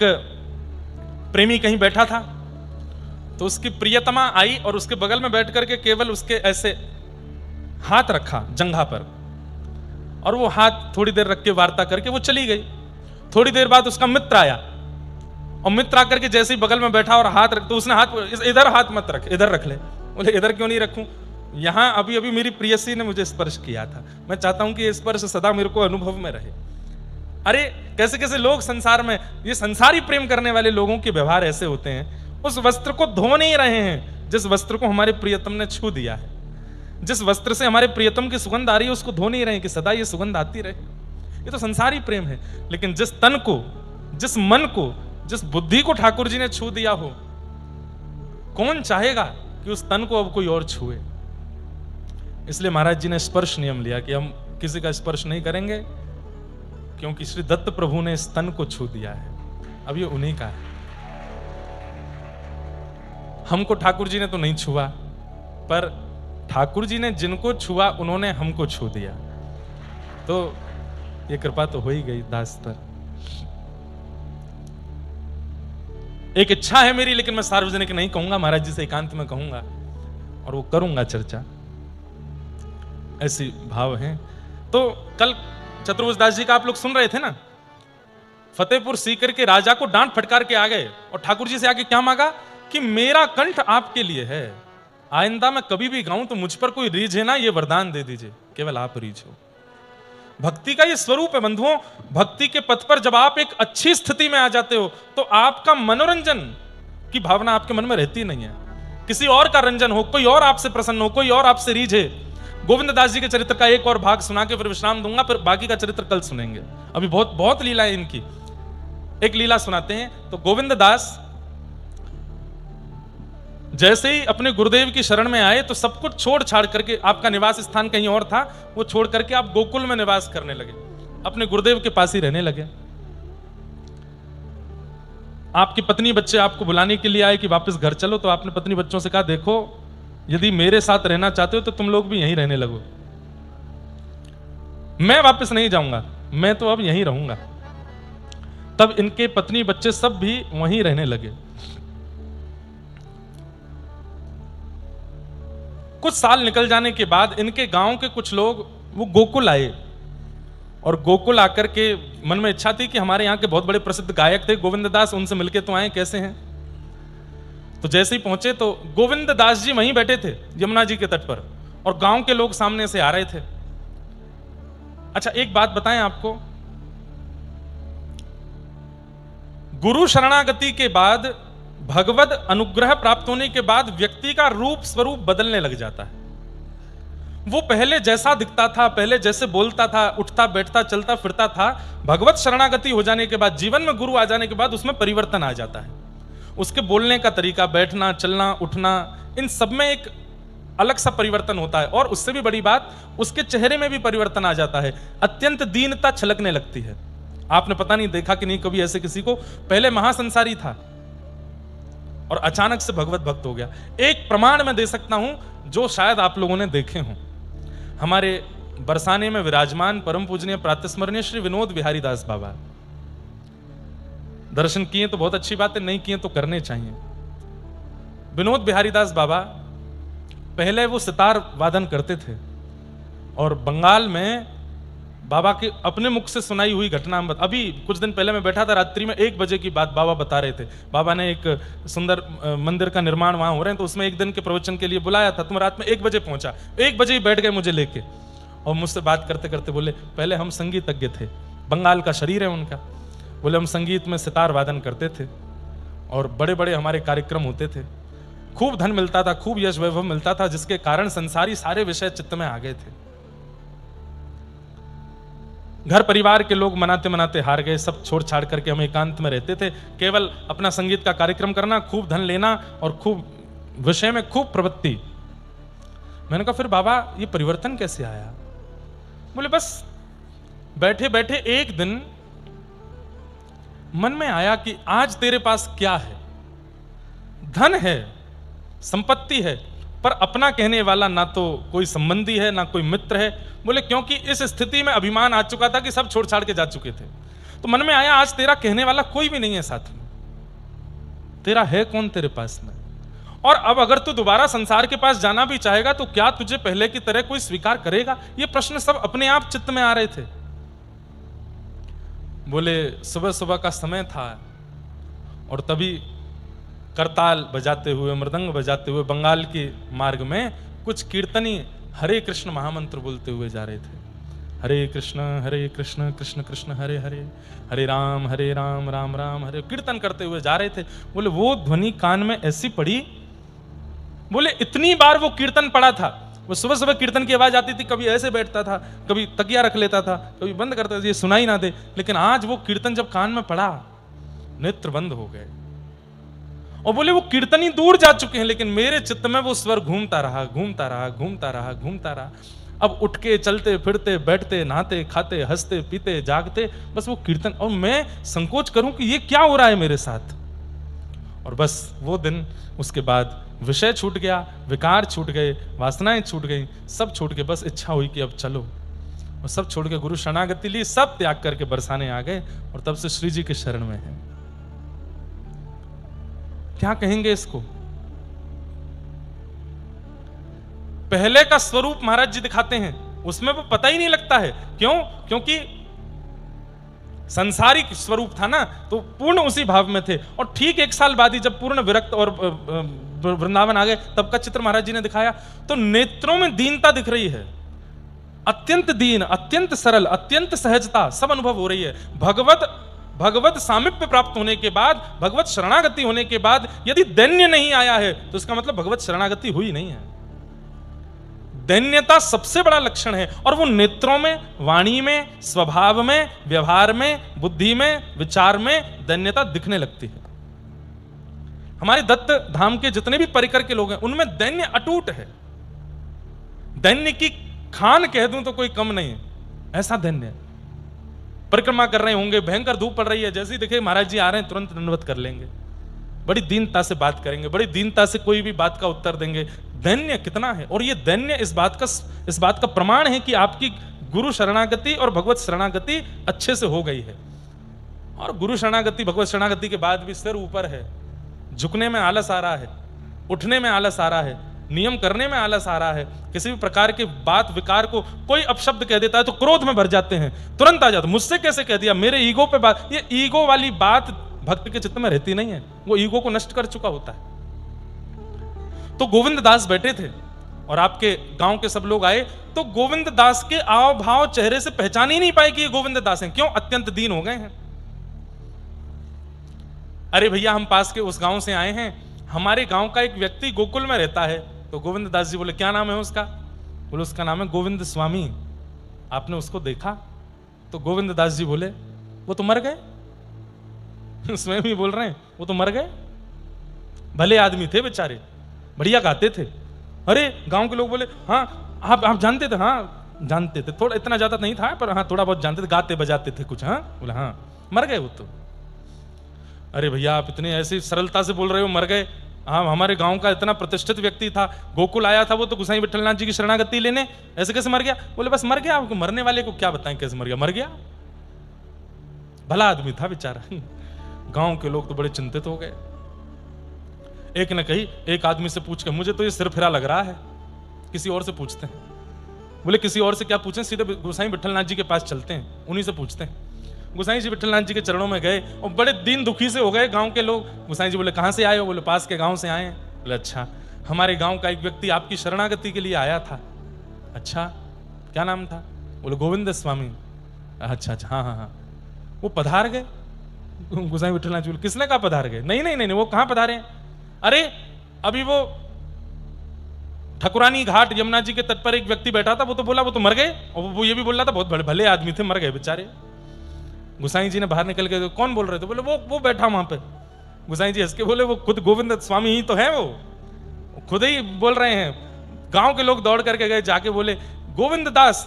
प्रेमी कहीं बैठा था तो उसकी प्रियतमा आई और उसके बगल में बैठ करके केवल उसके ऐसे हाथ रखा जंघा पर, और वो हाथ थोड़ी देर रख के वार्ता करके वो चली गई। थोड़ी देर बाद उसका मित्र आया और मित्र आकर के जैसे ही बगल में बैठा और हाथ रख, तो उसने हाथ, इधर हाथ मत रख, इधर रख ले। बोले इधर क्यों नहीं रखूं? यहां अभी अभी मेरी प्रियसी ने मुझे स्पर्श किया था, मैं चाहता हूं कि ये स्पर्श सदा मेरे को अनुभव में रहे। अरे कैसे कैसे लोग संसार में, ये संसारी प्रेम करने वाले लोगों के व्यवहार ऐसे होते हैं। उस वस्त्र को धो नहीं रहे हैं जिस वस्त्र को हमारे प्रियतम ने छू दिया है। जिस वस्त्र से हमारे प्रियतम की सुगंध आ रही है उसको धो नहीं रहे हैं कि सदा ये सुगंध आती रहे। ये तो संसारी प्रेम है। लेकिन जिस तन को, जिस मन को, जिस बुद्धि को ठाकुर जी ने छू दिया हो, कौन चाहेगा कि उस तन को अब कोई और छुए? इसलिए महाराज जी ने स्पर्श नियम लिया कि हम किसी का स्पर्श नहीं करेंगे, क्योंकि श्री दत्त प्रभु ने इस तन को छू दिया है, अब ये उन्हीं का है। हमको ठाकुर जी ने तो नहीं छुआ, पर ठाकुर जी ने जिनको छुआ उन्होंने हमको छू दिया, तो ये कृपा तो हो ही गई दास पर। एक इच्छा है मेरी, लेकिन मैं सार्वजनिक नहीं कहूंगा, महाराज जी से एकांत में कहूंगा और वो करूंगा चर्चा। ऐसी भाव हैं। तो कल चतुर्भुज दास जी का आप लोग सुन रहे थे ना, फतेहपुर सीकर के राजा को डांट फटकार के आ गए और ठाकुर जी से आके क्या मांगा कि मेरा कंठ आपके लिए है, आइंदा मैं कभी भी गाऊं तो मुझ पर कोई रीझे ना, ये वरदान दे दीजिए, केवल आप रीझो। भक्ति का ये स्वरूप है बंधुओं। भक्ति के पथ पर जब आप एक अच्छी स्थिति में आ जाते हो तो आपका मनोरंजन की भावना आपके मन में रहती नहीं है। किसी और का रंजन हो, कोई और आपसे प्रसन्न हो, कोई और आपसे रीझे। गोविंद दास जी के चरित्र का एक और भाग सुना के फिर विश्राम दूंगा, फिर बाकी का चरित्र कल सुनेंगे। अभी बहुत बहुत लीला है इनकी। एक लीला सुनाते हैं। तो गोविंद दास जैसे ही अपने गुरुदेव की शरण में आए तो सब कुछ छोड़ छाड़ करके, आपका निवास स्थान कहीं और था, वो छोड़ करके आप गोकुल में निवास करने लगे, अपने गुरुदेव के पास ही रहने लगे। आपकी पत्नी बच्चे आपको बुलाने के लिए आए कि वापस घर चलो, तो आपने पत्नी बच्चों से कहा देखो यदि मेरे साथ रहना चाहते हो तो तुम लोग भी यहीं रहने लगो, मैं वापस नहीं जाऊंगा, मैं तो अब यहीं रहूंगा। तब इनके पत्नी बच्चे सब भी वहीं रहने लगे। कुछ साल निकल जाने के बाद इनके गांव के कुछ लोग वो गोकुल आए, और गोकुल आकर के मन में इच्छा थी कि हमारे यहाँ के बहुत बड़े प्रसिद्ध गायक थे गोविंद दास, उनसे मिलके तो आए, कैसे हैं। तो जैसे ही पहुंचे तो गोविंद दास जी वहीं बैठे थे यमुना जी के तट पर, और गांव के लोग सामने से आ रहे थे। अच्छा एक बात बताएं आपको, गुरु शरणागति के बाद, भगवद अनुग्रह प्राप्त होने के बाद व्यक्ति का रूप स्वरूप बदलने लग जाता है। वो पहले जैसा दिखता था, पहले जैसे बोलता था, उठता बैठता चलता फिरता था, भगवत शरणागति हो जाने के बाद, जीवन में गुरु आ जाने के बाद उसमें परिवर्तन आ जाता है। उसके बोलने का तरीका, बैठना, चलना, उठना, इन सब में एक अलग सा परिवर्तन होता है। और उससे भी बड़ी बात, उसके चेहरे में भी परिवर्तन आ जाता है। अत्यंत दीनता छलकने लगती है। आपने पता नहीं देखा कि नहीं कभी ऐसे किसी को, पहले महासंसारी था और अचानक से भगवत भक्त हो गया। एक प्रमाण मैं दे सकता हूं जो शायद आप लोगों ने देखे हों। हमारे बरसाने में विराजमान परम पूजनीय प्रातस्मरणीय श्री विनोद बिहारी दास बाबा, दर्शन किए तो बहुत अच्छी बात है, नहीं किए तो करने चाहिए। विनोद बिहारी दास बाबा पहले वो सितार वादन करते थे और बंगाल में बाबा के अपने मुख से सुनाई हुई घटना, अभी कुछ दिन पहले मैं बैठा था, रात्रि में 1 बजे की बात बाबा बता रहे थे। बाबा ने एक सुंदर मंदिर का निर्माण वहां हो रहे हैं, तो उसमें एक दिन के प्रवचन के लिए बुलाया था। तुम रात में 1 बजे पहुंचा, 1 बजे ही बैठ गए मुझे लेके और मुझसे बात करते करते बोले, पहले हम संगीतज्ञ थे, बंगाल का शरीर है उनका, बोले हम संगीत में सितार वादन करते थे और बड़े बड़े हमारे कार्यक्रम होते थे, खूब धन मिलता था, खूब यश वैभव मिलता था, जिसके कारण संसारी सारे विषय चित्त में आ गए थे। घर परिवार के लोग मनाते मनाते हार गए, सब छोड़ छाड़ करके हम एकांत में रहते थे, केवल अपना संगीत का कार्यक्रम करना, खूब धन लेना और खूब विषय में खूब प्रवृत्ति। मैंने कहा फिर बाबा ये परिवर्तन कैसे आया? बोले बस बैठे बैठे एक दिन मन में आया कि आज तेरे पास क्या है, धन है, संपत्ति है, पर अपना कहने वाला ना तो कोई संबंधी है ना कोई मित्र है। बोले क्योंकि इस स्थिति में अभिमान आ चुका था कि सब छोड़ छाड़ के जा चुके थे। तो मन में आया आज तेरा कहने वाला कोई भी नहीं है साथ में, तेरा है कौन तेरे पास में? और अब अगर तू दोबारा संसार के पास जाना भी चाहेगा तो क्या तुझे पहले की तरह कोई स्वीकार करेगा? ये प्रश्न सब अपने आप चित्त में आ रहे थे। बोले सुबह सुबह का समय था और तभी करताल बजाते हुए, मृदंग बजाते हुए बंगाल के मार्ग में कुछ कीर्तनी हरे कृष्ण महामंत्र बोलते हुए जा रहे थे। हरे कृष्ण कृष्ण कृष्ण हरे हरे, हरे राम राम राम हरे, कीर्तन करते हुए जा रहे थे। बोले वो ध्वनि कान में ऐसी पड़ी, बोले इतनी बार वो कीर्तन पड़ा था। वो सुबह सुबह कीर्तन की आवाज आती थी, कभी ऐसे बैठता था, कभी तकिया रख लेता था, कभी बंद करता था, ये सुनाई ना दे। लेकिन आज वो कीर्तन जब कान में पड़ा, नेत्र बंद हो गए। और बोले वो कीर्तनी दूर जा चुके हैं, लेकिन मेरे चित्त में वो स्वर घूमता रहा, घूमता रहा, घूमता रहा, घूमता रहा। अब उठ के चलते फिरते, बैठते, नहाते, खाते, हंसते, पीते, जागते, बस वो कीर्तन। और मैं संकोच करूं कि ये क्या हो रहा है मेरे साथ। और बस वो दिन, उसके बाद विषय छूट गया, विकार छूट गए, वासनाएं छूट गई, सब छूट के बस इच्छा हुई कि अब चलो। और सब छोड़ के गुरु शरणागति ली, सब त्याग करके बरसाने आ गए और तब से श्री जी के शरण में है। क्या कहेंगे इसको? पहले का स्वरूप महाराज जी दिखाते हैं, उसमें वो पता ही नहीं लगता है। क्यों? क्योंकि संसारिक स्वरूप था ना, तो पूर्ण उसी भाव में थे। और ठीक 1 साल बाद ही जब पूर्ण विरक्त और वृंदावन आ गए, तब का चित्र महाराज जी ने दिखाया, तो नेत्रों में दीनता दिख रही है। अत्यंत दीन, अत्यंत सरल, अत्यंत सहजता सब अनुभव हो रही है। भगवत सामीप्य प्राप्त होने के बाद, भगवत शरणागति होने के बाद यदि दैन्य नहीं आया है तो इसका मतलब भगवत शरणागति हुई नहीं है। दैन्यता सबसे बड़ा लक्षण है, और वो नेत्रों में, वाणी में, स्वभाव में, व्यवहार में, बुद्धि में, विचार में दैन्यता दिखने लगती है। हमारे दत्त धाम के जितने भी परिकर के लोग हैं, उनमें दैन्य अटूट है। दैन्य की खान कह दूं तो कोई कम नहीं है, ऐसा दैन्य है। परिक्रमा कर रहे होंगे, भयंकर धूप पड़ रही है, जैसे ही देखे महाराज जी आ रहे हैं तुरंत दंडवत कर लेंगे, बड़ी दीनता से बात करेंगे, बड़ी दीनता से कोई भी बात का उत्तर देंगे। दैन्य कितना है! और ये दैन्य इस बात का प्रमाण है कि आपकी गुरु शरणागति और भगवत शरणागति अच्छे से हो गई है। और गुरु शरणागति, भगवत शरणागति के बाद भी सिर ऊपर है, झुकने में आलस आ रहा है, उठने में आलस आ रहा है, नियम करने में आलस आ रहा है। किसी भी प्रकार के बात विकार को कोई अपशब्द कह देता है तो क्रोध में भर जाते हैं, तुरंत आ जाते, मुझसे कैसे कह दिया, मेरे ईगो पे बात। ये ईगो वाली बात भक्त के चित्त में रहती नहीं है, वो ईगो को नष्ट कर चुका होता है। तो गोविंद दास बैठे थे और आपके गांव के सब लोग आए, तो गोविंद दास के आव भाव चेहरे से पहचान ही नहीं पाए कि ये गोविंद दास हैं। क्यों? अत्यंत दीन हो गए हैं। अरे भैया हम पास के उस गांव से आए हैं, हमारे गांव का एक व्यक्ति गोकुल में रहता है। तो गोविंद दास जी बोले क्या नाम है उसका? बोले उसका नाम है गोविंद स्वामी। आपने उसको देखा? तो गोविंद दास जी बोले वो तो मर गए। स्वयं ही बोल रहे हैं वो तो मर गए। भले आदमी थे बेचारे, बढ़िया गाते थे। अरे गांव के लोग बोले हाँ आप जानते थे? हाँ जानते थे, थोड़ा इतना ज्यादा नहीं था पर हाँ थोड़ा बहुत जानते थे, गाते बजाते थे कुछ। हाँ बोला हाँ मर गए वो तो। अरे भैया आप इतने ऐसी सरलता से बोल रहे हो मर गए? हाँ हमारे गांव का इतना प्रतिष्ठित व्यक्ति था, गोकुल आया था वो तो गोसाई विठलनाथ जी की शरणागति लेने, ऐसे कैसे मर गया? बोले बस मर गया, आपको मरने वाले को क्या बताएं कैसे मर गया? मर गया। भला आदमी था बेचारा। गांव के लोग तो बड़े चिंतित हो गए। एक ने कही, एक आदमी से पूछ के, मुझे तो ये सिर फिरा लग रहा है, किसी और से पूछते हैं। बोले किसी और से क्या पूछें, सीधे गोसाई विठलनाथ जी के पास चलते हैं, उन्हीं से पूछते हैं। गोसाई जी विठलनाथ जी के चरणों में गए और बड़े दीन दुखी से हो गए गांव के लोग। गोसाई जी बोले कहां से आए हो? बोले पास के गांव से आए हैं। बोले अच्छा, हमारे गांव का एक व्यक्ति आपकी शरणागति के लिए आया था। अच्छा क्या नाम था? बोले गोविंद स्वामी। अच्छा अच्छा हाँ हाँ हाँ, वो पधार गए? गोसाई विठलनाथ जी बोले किसने कहा पधार गए? नहीं नहीं नहीं, वो कहां पधारे हैं? अरे अभी वो ठकुरानी घाट यमुना जी के तट पर एक व्यक्ति बैठा था, वो तो बोला वो तो मर गए। और वो ये भी बोल रहा था बहुत भले आदमी थे, मर गए बेचारे। गोसाई जी ने बाहर निकल के, कौन बोल रहे थे? बोले वो बैठा वहां पे। गोसाई जी हंस के बोले वो खुद गोविंद स्वामी ही तो है, वो खुद ही बोल रहे हैं। गांव के लोग दौड़ करके गए, जाके बोले गोविंद दास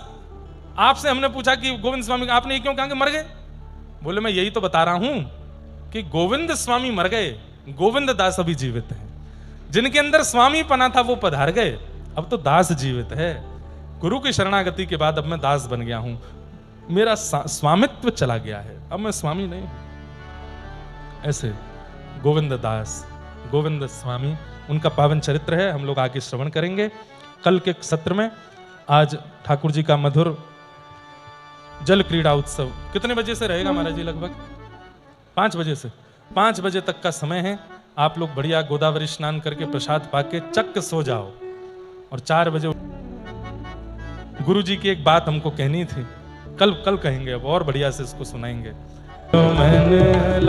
आपसे हमने पूछा कि गोविंद स्वामी, आपने ये क्यों कहा कि मर गए? बोले मैं यही तो बता रहा हूं कि गोविंद स्वामी मर गए, गोविंद दास अभी जीवित है। जिनके अंदर स्वामी पना था वो पधार गए, अब तो दास जीवित है। गुरु की शरणागति के बाद अब मैं दास बन गया हूं, मेरा स्वामित्व चला गया है, अब मैं स्वामी नहीं हूं। ऐसे गोविंद दास, गोविंद स्वामी, उनका पावन चरित्र है, हम लोग आगे श्रवण करेंगे कल के सत्र में। आज ठाकुर जी का मधुर जल क्रीड़ा उत्सव कितने बजे से रहेगा महाराज जी? लगभग 5 बजे से 5 बजे तक का समय है। आप लोग बढ़िया गोदावरी स्नान करके प्रसाद पाके चक्क सो जाओ और 4 बजे। गुरु जी की एक बात हमको कहनी थी, कल कहेंगे, अब और बढ़िया से इसको सुनाएंगे। तो मैंने